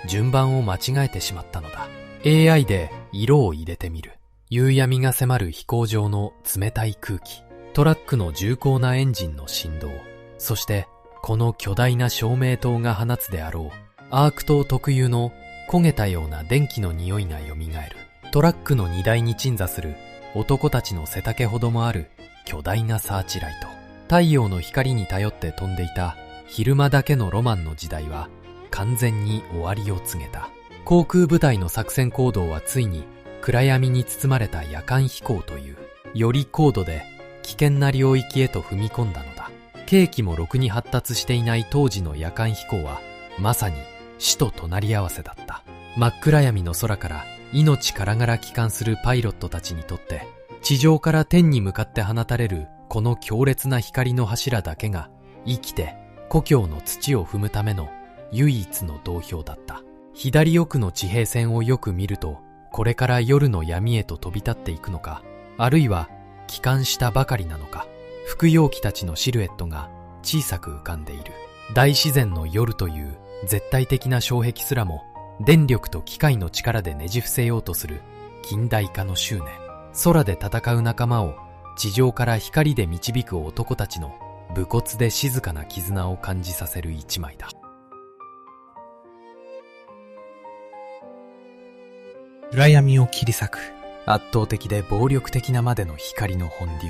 順番を間違えてしまったのだ。 AI で色を入れてみる。夕闇が迫る飛行場の冷たい空気、トラックの重厚なエンジンの振動、そしてこの巨大な照明灯が放つであろうアーク灯特有の焦げたような電気の匂いがよみがえる。トラックの荷台に鎮座する男たちの背丈ほどもある巨大なサーチライト。太陽の光に頼って飛んでいた昼間だけのロマンの時代は完全に終わりを告げた。航空部隊の作戦行動はついに暗闇に包まれた夜間飛行というより高度で危険な領域へと踏み込んだのだ。計器もろくに発達していない当時の夜間飛行はまさに死と隣り合わせだった。真っ暗闇の空から命からがら帰還するパイロットたちにとって、地上から天に向かって放たれるこの強烈な光の柱だけが生きて故郷の土を踏むための唯一の道標だった。左奥の地平線をよく見ると、これから夜の闇へと飛び立っていくのか、あるいは帰還したばかりなのか、服用機たちのシルエットが小さく浮かんでいる。大自然の夜という絶対的な障壁すらも電力と機械の力でねじ伏せようとする近代化の執念。空で戦う仲間を地上から光で導く男たちの武骨で静かな絆を感じさせる一枚だ。暗闇を切り裂く圧倒的で暴力的なまでの光の本流。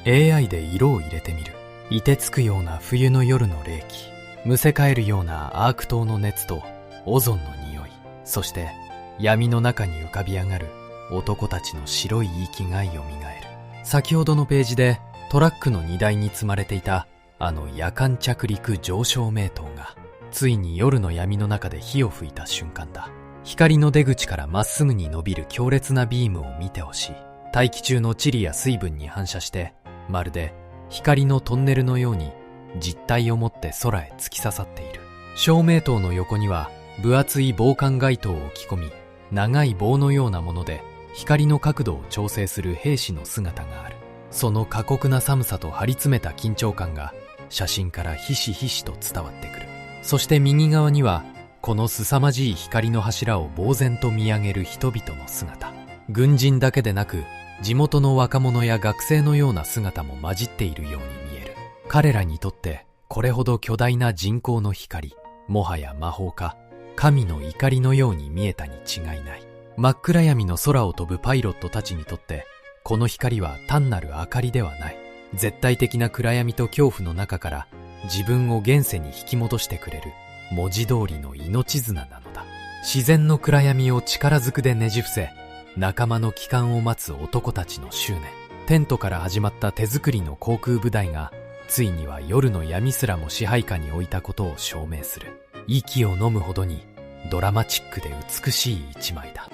AI で色を入れてみる。凍てつくような冬の夜の冷気、むせ返るようなアーク灯の熱とオゾンの匂い、そして闇の中に浮かび上がる男たちの白い息がよみがえる。先ほどのページでトラックの荷台に積まれていたあの夜間着陸上昇名灯がついに夜の闇の中で火を吹いた瞬間だ。光の出口からまっすぐに伸びる強烈なビームを見てほしい。大気中の塵や水分に反射して、まるで光のトンネルのように実体を持って空へ突き刺さっている。照明塔の横には分厚い防寒街灯を置き込み、長い棒のようなもので光の角度を調整する兵士の姿がある。その過酷な寒さと張り詰めた緊張感が写真からひしひしと伝わってくる。そして右側にはこの凄まじい光の柱を呆然と見上げる人々の姿。軍人だけでなく地元の若者や学生のような姿も混じっているように見える。彼らにとってこれほど巨大な人工の光、もはや魔法か神の怒りのように見えたに違いない。真っ暗闇の空を飛ぶパイロットたちにとってこの光は単なる明かりではない。絶対的な暗闇と恐怖の中から自分を現世に引き戻してくれる文字通りの命綱なのだ。自然の暗闇を力ずくでねじ伏せ、仲間の帰還を待つ男たちの執念。テントから始まった手作りの航空部隊がついには夜の闇すらも支配下に置いたことを証明する。息を飲むほどにドラマチックで美しい一枚だ。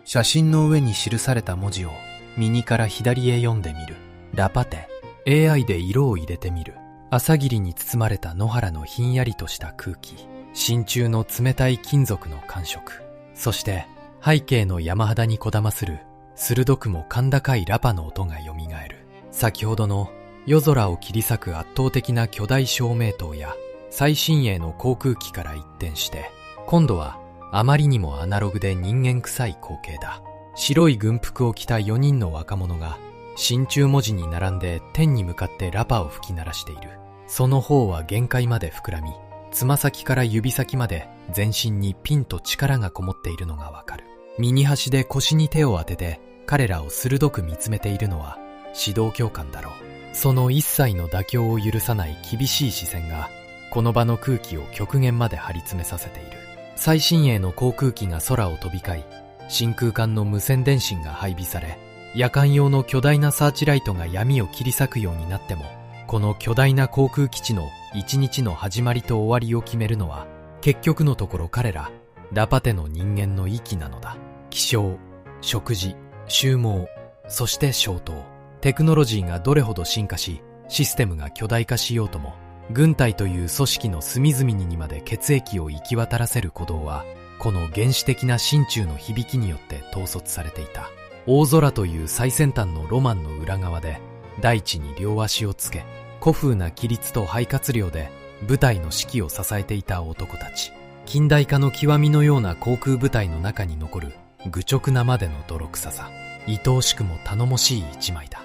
写真の上に記された文字を右から左へ読んでみる。ラパテ。AI で色を入れてみる。朝霧に包まれた野原のひんやりとした空気。真鍮の冷たい金属の感触。そして背景の山肌にこだまする鋭くも甲高いラパの音がよみがえる。先ほどの夜空を切り裂く圧倒的な巨大照明塔や最新鋭の航空機から一転して、今度はあまりにもアナログで人間臭い光景だ。白い軍服を着た4人の若者が真鍮文字に並んで天に向かってラパを吹き鳴らしている。その方は限界まで膨らみ、つま先から指先まで全身にピンと力がこもっているのがわかる。右端で腰に手を当てて彼らを鋭く見つめているのは指導教官だろう。その一切の妥協を許さない厳しい視線がこの場の空気を極限まで張り詰めさせている。最新鋭の航空機が空を飛び交い、真空管の無線電信が配備され、夜間用の巨大なサーチライトが闇を切り裂くようになっても、この巨大な航空基地の一日の始まりと終わりを決めるのは、結局のところ彼らラパテの人間の息なのだ。起床、食事、収納、そして消灯。テクノロジーがどれほど進化し、システムが巨大化しようとも、軍隊という組織の隅々にまで血液を行き渡らせる鼓動は、この原始的な心中の響きによって統率されていた。大空という最先端のロマンの裏側で、大地に両足をつけ、古風な規律と肺活量で部隊の指揮を支えていた男たち。近代化の極みのような航空部隊の中に残る愚直なまでの泥臭さ。愛おしくも頼もしい一枚だ。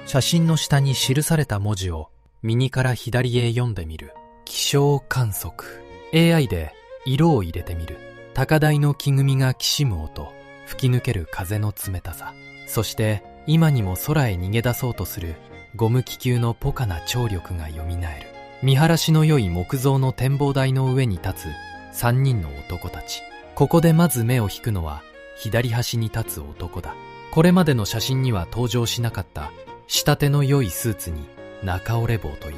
写真の下に記された文字を右から左へ読んでみる。気象観測。 AI で色を入れてみる。高台の木組みがきしむ音、吹き抜ける風の冷たさ、そして今にも空へ逃げ出そうとするゴム気球のポカな張力がよみがえる。見晴らしの良い木造の展望台の上に立つ3人の男たち。ここでまず目を引くのは左端に立つ男だ。これまでの写真には登場しなかった仕立ての良いスーツに中折れ帽という。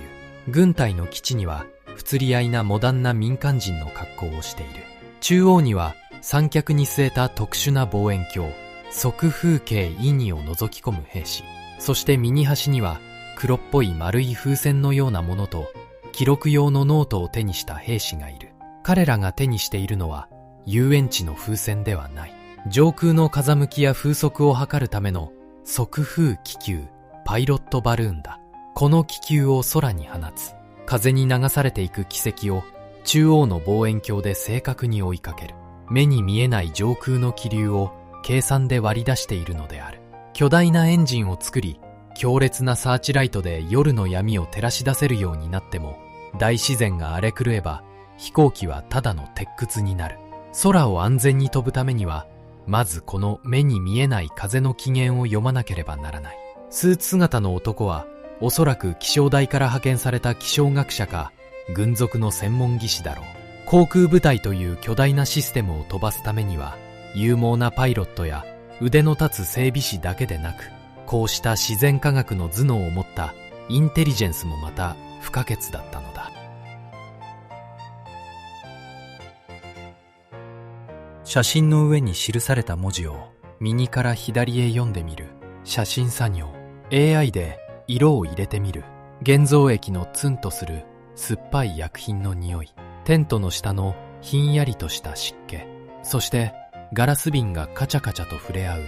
軍隊の基地には不釣り合いなモダンな民間人の格好をしている。中央には三脚に据えた特殊な望遠鏡、側風景意にを覗き込む兵士。そして右端には黒っぽい丸い風船のようなものと記録用のノートを手にした兵士がいる。彼らが手にしているのは遊園地の風船ではない。上空の風向きや風速を測るための側風気球、パイロットバルーンだ。この気球を空に放つ。風に流されていく軌跡を中央の望遠鏡で正確に追いかける。目に見えない上空の気流を計算で割り出しているのである。巨大なエンジンを作り、強烈なサーチライトで夜の闇を照らし出せるようになっても、大自然が荒れ狂えば飛行機はただの鉄屈になる。空を安全に飛ぶためには、まずこの目に見えない風の起源を読まなければならない。スーツ姿の男はおそらく気象台から派遣された気象学者か軍属の専門技師だろう。航空部隊という巨大なシステムを飛ばすためには、勇猛なパイロットや腕の立つ整備士だけでなく、こうした自然科学の頭脳を持ったインテリジェンスもまた不可欠だったのだ。写真の上に記された文字を右から左へ読んでみる。写真作業。AI で色を入れてみる。現像液のツンとする酸っぱい薬品の匂い。テントの下のひんやりとした湿気。そしてガラス瓶がカチャカチャと触れ合う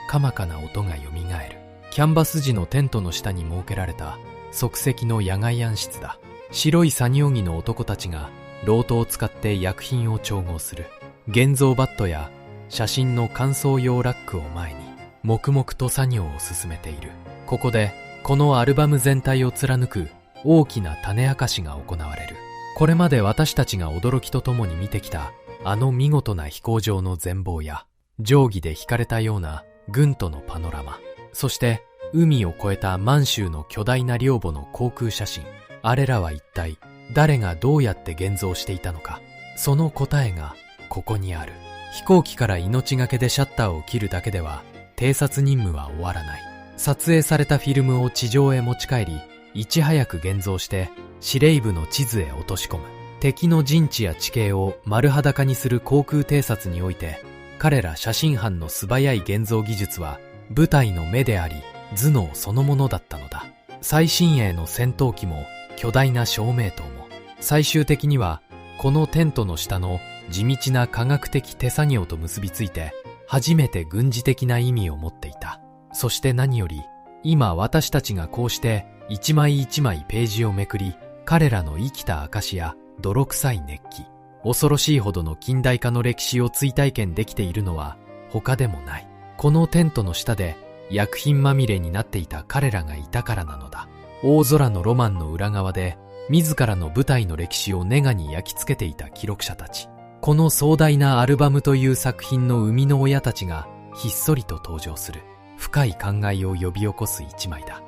かまかな音がよみがえる。キャンバス地のテントの下に設けられた即席の野外暗室だ。白い作業着の男たちがロートを使って薬品を調合する。現像バットや写真の乾燥用ラックを前に黙々と作業を進めている。ここでこのアルバム全体を貫く大きな種明かしが行われる。これまで私たちが驚きとともに見てきたあの見事な飛行場の全貌や定規で引かれたような軍都のパノラマ、そして海を越えた満州の巨大な領母の航空写真。あれらは一体誰がどうやって現像していたのか。その答えがここにある。飛行機から命がけでシャッターを切るだけでは偵察任務は終わらない。撮影されたフィルムを地上へ持ち帰り、いち早く現像して司令部の地図へ落とし込む。敵の陣地や地形を丸裸にする航空偵察において、彼ら写真班の素早い現像技術は部隊の目であり頭脳そのものだったのだ。最新鋭の戦闘機も巨大な照明灯も、最終的にはこのテントの下の地道な科学的手作業と結びついて初めて軍事的な意味を持っていた。そして何より今私たちがこうして一枚一枚ページをめくり、彼らの生きた証や泥臭い熱気、恐ろしいほどの近代化の歴史を追体験できているのは他でもない。このテントの下で薬品まみれになっていた彼らがいたからなのだ。大空のロマンの裏側で自らの舞台の歴史をネガに焼き付けていた記録者たち。この壮大なアルバムという作品の生みの親たちがひっそりと登場する。深い考えを呼び起こす一枚だ。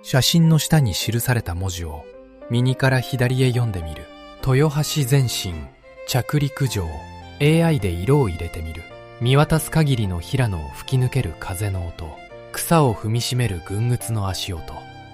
写真の下に記された文字を右から左へ読んでみる。豊橋前進着陸場。 AI で色を入れてみる。見渡す限りの平野を吹き抜ける風の音、草を踏みしめる軍靴の足音、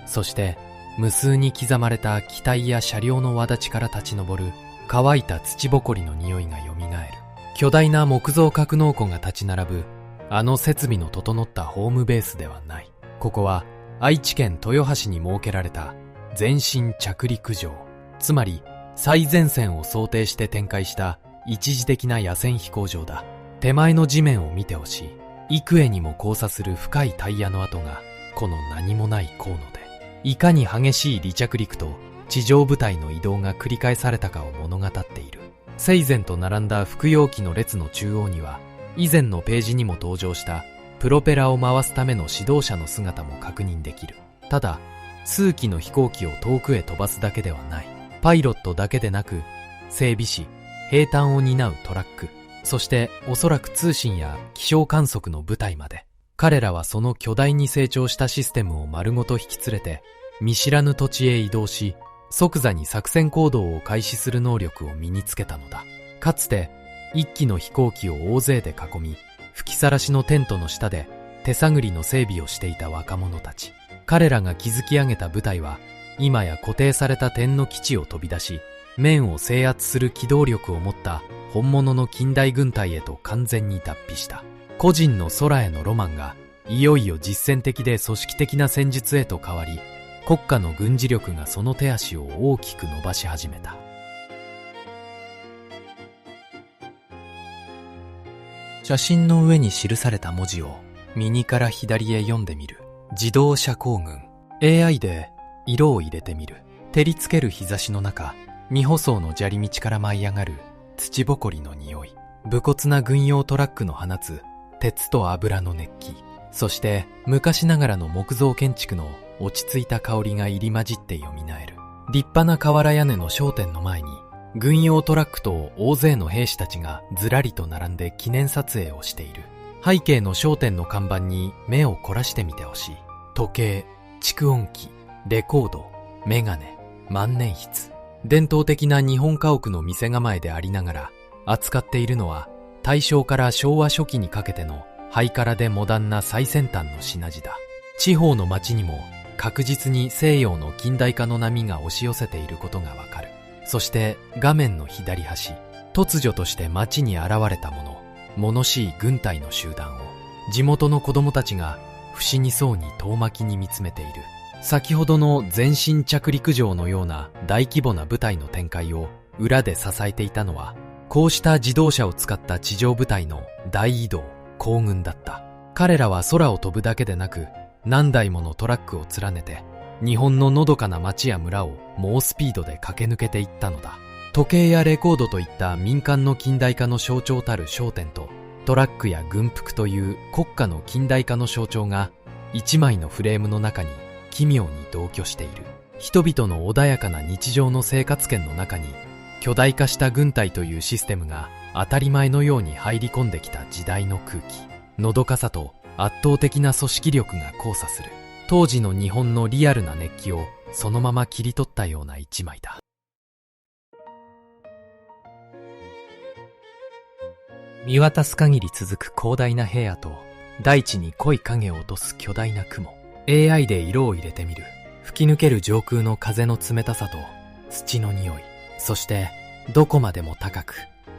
そして無数に刻まれた機体や車両の轍から立ち上る乾いた土ぼこりの匂いがよみがえる。巨大な木造格納庫が立ち並ぶあの設備の整ったホームベースではない。ここは愛知県豊橋に設けられた前進着陸場、つまり最前線を想定して展開した一時的な野戦飛行場だ。手前の地面を見てほしい。幾重にも交差する深いタイヤの跡がこの何もない航路で、いかに激しい離着陸と地上部隊の移動が繰り返されたかを物語っている。整然と並んだ服用機の列の中央には、以前のページにも登場したプロペラを回すための指導者の姿も確認できる。ただ、数機の飛行機を遠くへ飛ばすだけではない。パイロットだけでなく、整備士、兵站を担うトラック、そしておそらく通信や気象観測の部隊まで、彼らはその巨大に成長したシステムを丸ごと引き連れて、見知らぬ土地へ移動し、即座に作戦行動を開始する能力を身につけたのだ。かつて、一機の飛行機を大勢で囲み、吹きさらしのテントの下で手探りの整備をしていた若者たち。彼らが築き上げた部隊は、今や固定された点の基地を飛び出し、面を制圧する機動力を持った本物の近代軍隊へと完全に脱皮した。個人の空へのロマンが、いよいよ実践的で組織的な戦術へと変わり、国家の軍事力がその手足を大きく伸ばし始めた。写真の上に記された文字を右から左へ読んでみる。自動車行軍。 AI で色を入れてみる。照りつける日差しの中、未舗装の砂利道から舞い上がる土ぼこりの匂い、武骨な軍用トラックの放つ鉄と油の熱気、そして昔ながらの木造建築の落ち着いた香りが入り混じってよみがえる。立派な瓦屋根の商店の前に、軍用トラックと大勢の兵士たちがずらりと並んで記念撮影をしている。背景の商店の看板に目を凝らしてみてほしい。時計、蓄音機、レコード、メガネ、万年筆。伝統的な日本家屋の店構えでありながら、扱っているのは大正から昭和初期にかけてのハイカラでモダンな最先端の品地だ。地方の街にも確実に西洋の近代化の波が押し寄せていることがわかる。そして画面の左端、突如として街に現れた物しい軍隊の集団を、地元の子供たちが不思議そうに遠巻きに見つめている。先ほどの全身着陸場のような大規模な部隊の展開を裏で支えていたのは、こうした自動車を使った地上部隊の大移動、行軍だった。彼らは空を飛ぶだけでなく、何台ものトラックを連ねて、日本ののどかな町や村を猛スピードで駆け抜けていったのだ。時計やレコードといった民間の近代化の象徴たる商店と、トラックや軍服という国家の近代化の象徴が一枚のフレームの中に奇妙に同居している。人々の穏やかな日常の生活圏の中に巨大化した軍隊というシステムが当たり前のように入り込んできた時代の空気、のどかさと圧倒的な組織力が交差する。当時の日本のリアルな熱気をそのまま切り取ったような一枚だ。見渡す限り続く広大な平野と大地に濃い影を落とす巨大な雲。 AI で色を入れてみる。吹き抜ける上空の風の冷たさと土の匂い、そしてどこまでも高く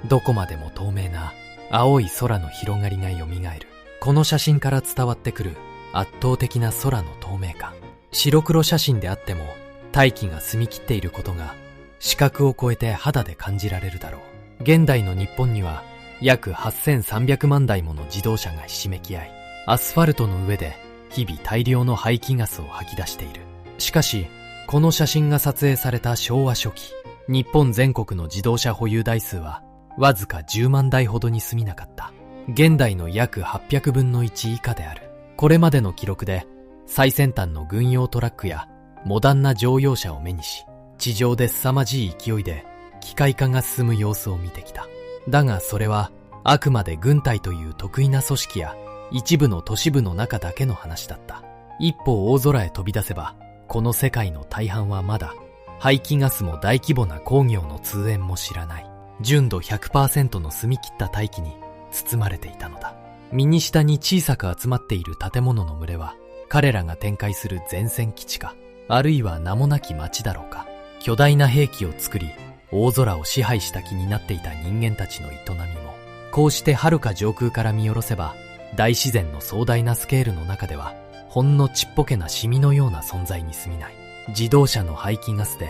どこまでも透明な青い空の広がりがよみがえる。この写真から伝わってくる圧倒的な空の透明感。白黒写真であっても大気が澄み切っていることが視覚を超えて肌で感じられるだろう。現代の日本には約8300万台もの自動車がひしめき合い、アスファルトの上で日々大量の排気ガスを吐き出している。しかし、この写真が撮影された昭和初期、日本全国の自動車保有台数はわずか10万台ほどに過ぎなかった。現代の約800分の1以下である。これまでの記録で最先端の軍用トラックやモダンな乗用車を目にし、地上で凄まじい勢いで機械化が進む様子を見てきた。だがそれはあくまで軍隊という特異な組織や一部の都市部の中だけの話だった。一歩大空へ飛び出せば、この世界の大半はまだ排気ガスも大規模な工業の通煙も知らない純度 100% の澄み切った大気に包まれていたのだ。右下に小さく集まっている建物の群れは、彼らが展開する前線基地か、あるいは名もなき町だろうか。巨大な兵器を作り大空を支配した気になっていた人間たちの営みも、こうして遥か上空から見下ろせば、大自然の壮大なスケールの中ではほんのちっぽけなシミのような存在に過ぎない。自動車の排気ガスで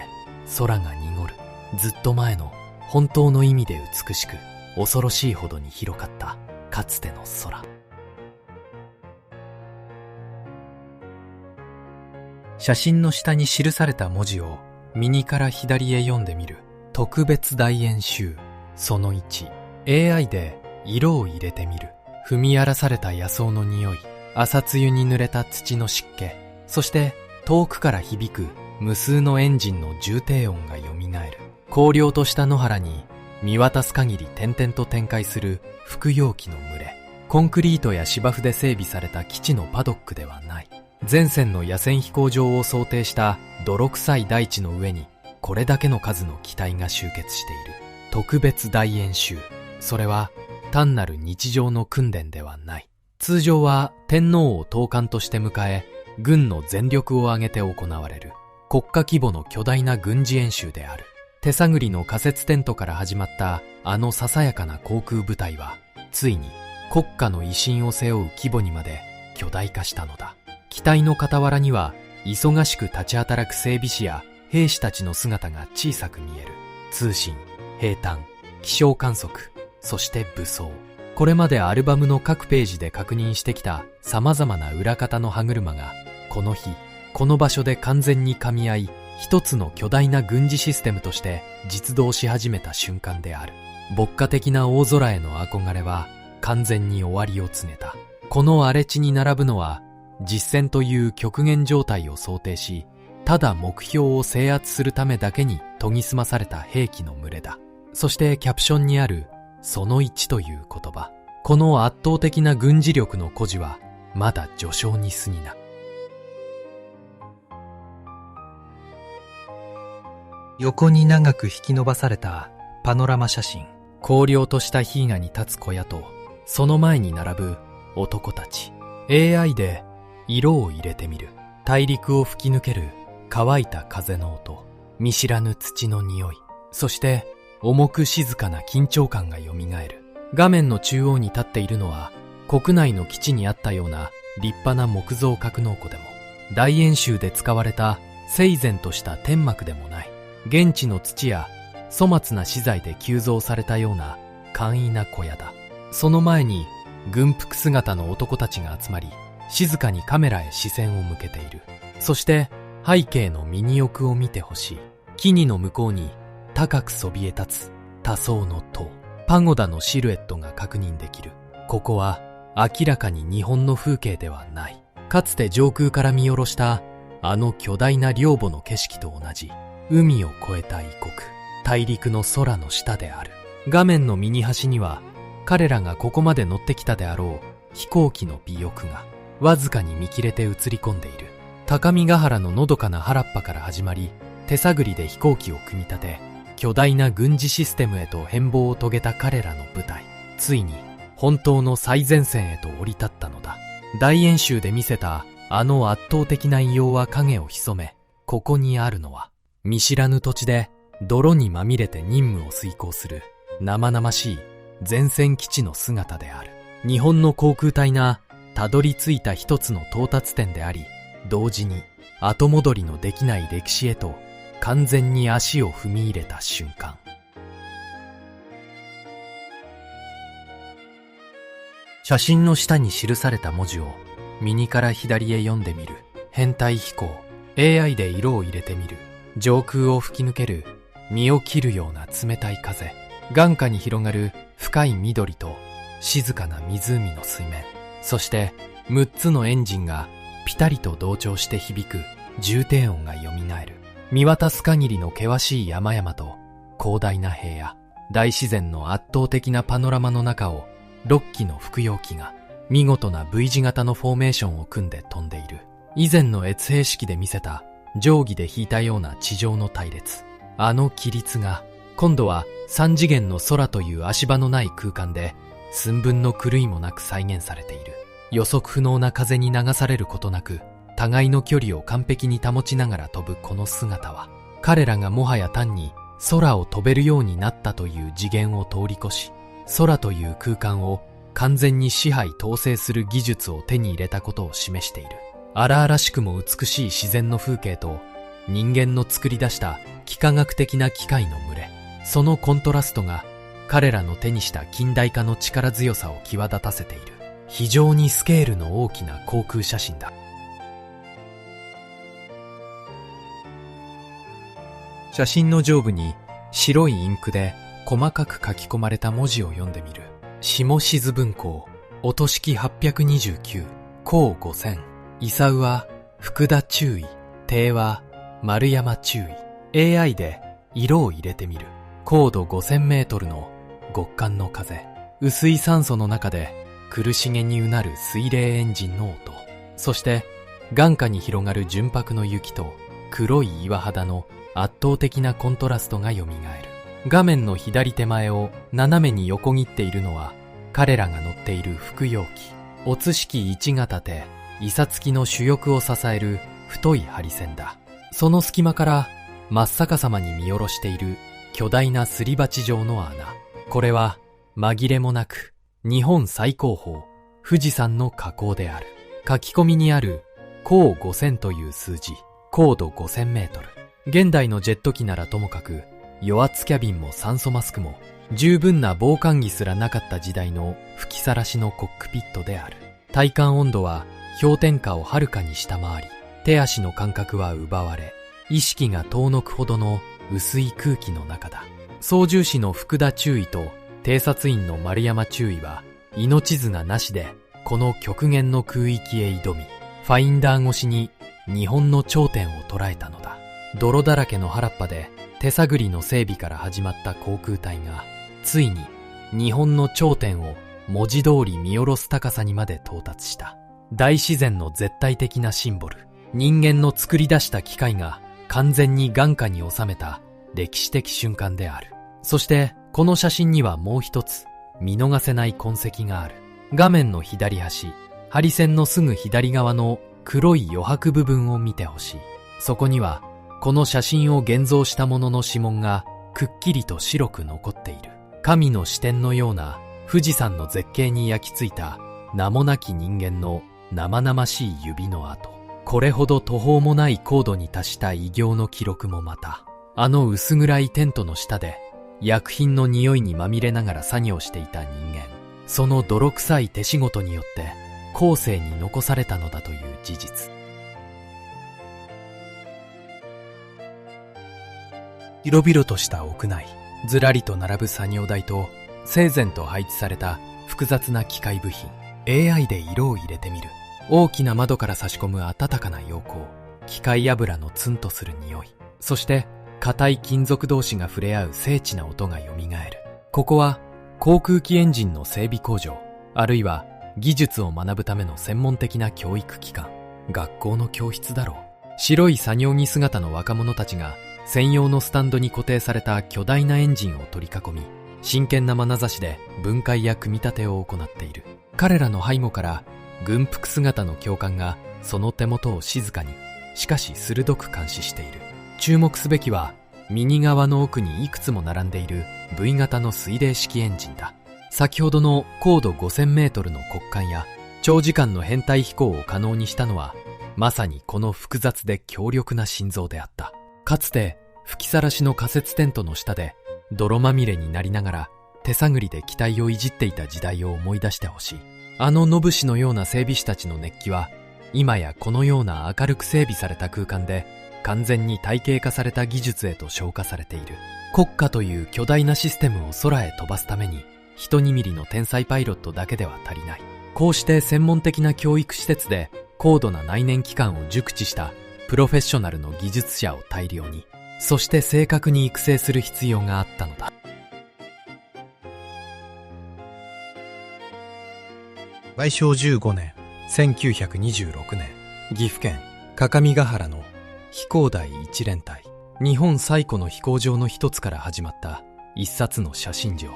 空が濁る。ずっと前の本当の意味で美しく恐ろしいほどに広かったかつての空。写真の下に記された文字を右から左へ読んでみる。特別大演習その1、 AI で色を入れてみる。踏み荒らされた野草の匂い、朝露に濡れた土の湿気、そして遠くから響く無数のエンジンの重低音がよみがえる。荒涼とした野原に見渡す限り点々と展開する複葉機の群れ。コンクリートや芝生で整備された基地のパドックではない。前線の野戦飛行場を想定した泥臭い大地の上にこれだけの数の機体が集結している。特別大演習。それは単なる日常の訓練ではない。通常は天皇を統監として迎え、軍の全力を挙げて行われる国家規模の巨大な軍事演習である。手探りの仮設テントから始まったあのささやかな航空部隊は、ついに国家の威信を背負う規模にまで巨大化したのだ。機体の傍らには忙しく立ち働く整備士や兵士たちの姿が小さく見える。通信、兵站、気象観測、そして武装。これまでアルバムの各ページで確認してきた様々な裏方の歯車が、この日、この場所で完全に噛み合い、一つの巨大な軍事システムとして実動し始めた瞬間である。牧歌的な大空への憧れは完全に終わりを告げた。この荒れ地に並ぶのは、実戦という極限状態を想定し、ただ目標を制圧するためだけに研ぎ澄まされた兵器の群れだ。そしてキャプションにあるその1という言葉。この圧倒的な軍事力の誇示はまだ序章に過ぎない。横に長く引き伸ばされたパノラマ写真。荒涼とした氷河に立つ小屋と、その前に並ぶ男たち。AI で色を入れてみる。大陸を吹き抜ける乾いた風の音、見知らぬ土の匂い、そして重く静かな緊張感がよみがえる。画面の中央に立っているのは国内の基地にあったような立派な木造格納庫でも、大演習で使われた整然とした天幕でもない、現地の土や粗末な資材で急造されたような簡易な小屋だ。その前に軍服姿の男たちが集まり、静かにカメラへ視線を向けている。そして背景の右奥を見てほしい。木々の向こうに高くそびえ立つ多層の塔、パゴダのシルエットが確認できる。ここは明らかに日本の風景ではない。かつて上空から見下ろしたあの巨大な陵墓の景色と同じ、海を越えた異国、大陸の空の下である。画面の右端には彼らがここまで乗ってきたであろう飛行機の尾翼がわずかに見切れて映り込んでいる。高見ヶ原ののどかな原っぱから始まり、手探りで飛行機を組み立て、巨大な軍事システムへと変貌を遂げた彼らの部隊、ついに本当の最前線へと降り立ったのだ。大演習で見せたあの圧倒的な異様は影を潜め、ここにあるのは見知らぬ土地で泥にまみれて任務を遂行する生々しい前線基地の姿である。日本の航空隊がたどり着いた一つの到達点であり、同時に後戻りのできない歴史へと完全に足を踏み入れた瞬間。写真の下に記された文字を右から左へ読んでみる。編隊飛行。 AI で色を入れてみる。上空を吹き抜ける身を切るような冷たい風。眼下に広がる深い緑と静かな湖の水面。そして6つのエンジンがピタリと同調して響く重低音がよみがえる。見渡す限りの険しい山々と広大な平野、大自然の圧倒的なパノラマの中を6機の複葉機が見事な V 字型のフォーメーションを組んで飛んでいる。以前の越兵式で見せた定規で引いたような地上の隊列、あの規律が今度は3次元の空という足場のない空間で寸分の狂いもなく再現されている。予測不能な風に流されることなく互いの距離を完璧に保ちながら飛ぶこの姿は、彼らがもはや単に空を飛べるようになったという次元を通り越し、空という空間を完全に支配統制する技術を手に入れたことを示している。荒々しくも美しい自然の風景と人間の作り出した幾何学的な機械の群れ、そのコントラストが彼らの手にした近代化の力強さを際立たせている。非常にスケールの大きな航空写真だ。写真の上部に白いインクで細かく書き込まれた文字を読んでみる。下志文庫、音式829、高5000、伊佐は福田注意、定は丸山注意。 AI で色を入れてみる。高度5000メートルの極寒の風、薄い酸素の中で苦しげにうなる水冷エンジンの音、そして眼下に広がる純白の雪と黒い岩肌の圧倒的なコントラストがよみがえる。画面の左手前を斜めに横切っているのは彼らが乗っている複葉機。おつ式1型手、イサ付きの主翼を支える太い針線だ。その隙間から真っ逆さまに見下ろしている巨大なすり鉢状の穴。これは紛れもなく日本最高峰富士山の火口である。書き込みにある高5000という数字、高度5000メートル。現代のジェット機ならともかく余圧キャビンも酸素マスクも十分な防寒着すらなかった時代の吹きさらしのコックピットである。体感温度は氷点下をはるかに下回り、手足の感覚は奪われ、意識が遠のくほどの薄い空気の中だ。操縦士の福田中尉と偵察員の丸山中尉は命綱なしでこの極限の空域へ挑み、ファインダー越しに日本の頂点を捉えたのだ。泥だらけの原っぱで手探りの整備から始まった航空隊がついに日本の頂点を文字通り見下ろす高さにまで到達した。大自然の絶対的なシンボル、人間の作り出した機械が完全に眼下に収めた歴史的瞬間である。そしてこの写真にはもう一つ見逃せない痕跡がある。画面の左端、針線のすぐ左側の黒い余白部分を見てほしい。そこにはこの写真を現像した者の指紋がくっきりと白く残っている。神の視点のような富士山の絶景に焼き付いた名もなき人間の生々しい指の跡。これほど途方もない高度に達した偉業の記録もまた、あの薄暗いテントの下で薬品の匂いにまみれながら作業していた人間。その泥臭い手仕事によって後世に残されたのだという事実。広々とした屋内、ずらりと並ぶ作業台と整然と配置された複雑な機械部品。 AI で色を入れてみる。大きな窓から差し込む暖かな陽光、機械油のツンとする匂い、そして硬い金属同士が触れ合う精緻な音がよみがえる。ここは航空機エンジンの整備工場、あるいは技術を学ぶための専門的な教育機関、学校の教室だろう。白い作業着姿の若者たちが専用のスタンドに固定された巨大なエンジンを取り囲み、真剣な眼差しで分解や組み立てを行っている。彼らの背後から軍服姿の教官がその手元を静かに、しかし鋭く監視している。注目すべきは右側の奥にいくつも並んでいる V 型の水冷式エンジンだ。先ほどの高度5000メートルの骨幹や長時間の編隊飛行を可能にしたのは、まさにこの複雑で強力な心臓であった。かつて吹きさらしの仮設テントの下で泥まみれになりながら手探りで機体をいじっていた時代を思い出してほしい。あの野武士のような整備士たちの熱気は、今やこのような明るく整備された空間で完全に体系化された技術へと昇華されている。国家という巨大なシステムを空へ飛ばすために一握りの天才パイロットだけでは足りない。こうして専門的な教育施設で高度な内燃機関を熟知したプロフェッショナルの技術者を大量に、そして正確に育成する必要があったのだ。大正15年、1926年、岐阜県各務原の飛行第一連隊、日本最古の飛行場の一つから始まった一冊の写真場。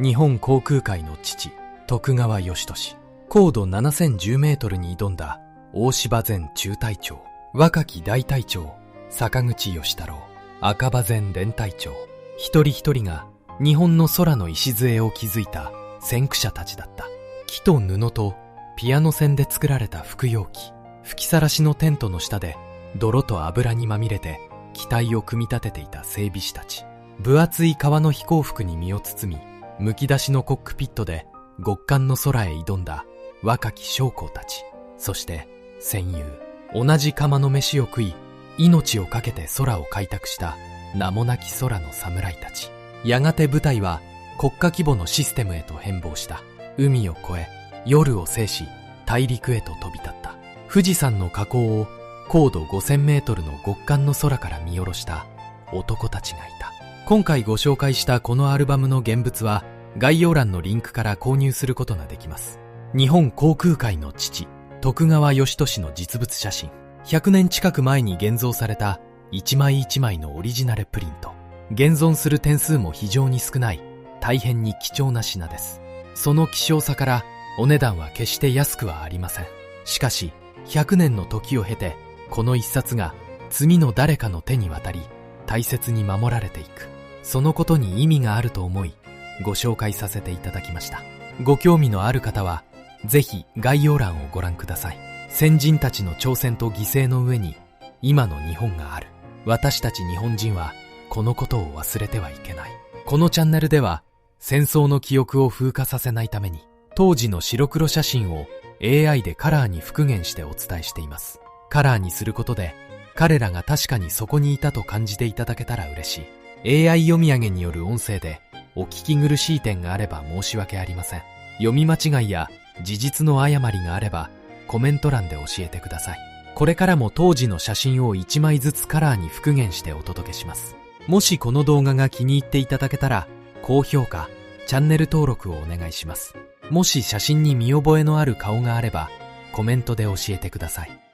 日本航空界の父、徳川義俊。高度7010メートルに挑んだ大柴前中隊長、若き大隊長、坂口義太郎、赤羽前連隊長。一人一人が日本の空の礎を築いた先駆者たちだった。木と布とピアノ線で作られた服用機、吹きさらしのテントの下で泥と油にまみれて機体を組み立てていた整備士たち。分厚い革の飛行服に身を包み、むき出しのコックピットで極寒の空へ挑んだ若き将校たち。そして戦友、同じ釜の飯を食い命を懸けて空を開拓した名もなき空の侍たち。やがて部隊は国家規模のシステムへと変貌した。海を越え夜を制し大陸へと飛び立った。富士山の火口を高度5000メートルの極寒の空から見下ろした男たちがいた。今回ご紹介したこのアルバムの現物は概要欄のリンクから購入することができます。日本航空界の父、徳川義俊の実物写真。100年近く前に現像された一枚一枚のオリジナルプリント。現存する点数も非常に少ない大変に貴重な品です。その希少さからお値段は決して安くはありません。しかし100年の時を経てこの一冊が次の誰かの手に渡り大切に守られていく、そのことに意味があると思いご紹介させていただきました。ご興味のある方はぜひ概要欄をご覧ください。先人たちの挑戦と犠牲の上に今の日本がある。私たち日本人はこのことを忘れてはいけない。このチャンネルでは戦争の記憶を風化させないために当時の白黒写真を AI でカラーに復元してお伝えしています。カラーにすることで彼らが確かにそこにいたと感じていただけたら嬉しい。 AI 読み上げによる音声でお聞き苦しい点があれば申し訳ありません。読み間違いや事実の誤りがあればコメント欄で教えてください。これからも当時の写真を1枚ずつカラーに復元してお届けします。もしこの動画が気に入っていただけたら高評価、チャンネル登録をお願いします。もし写真に見覚えのある顔があればコメントで教えてください。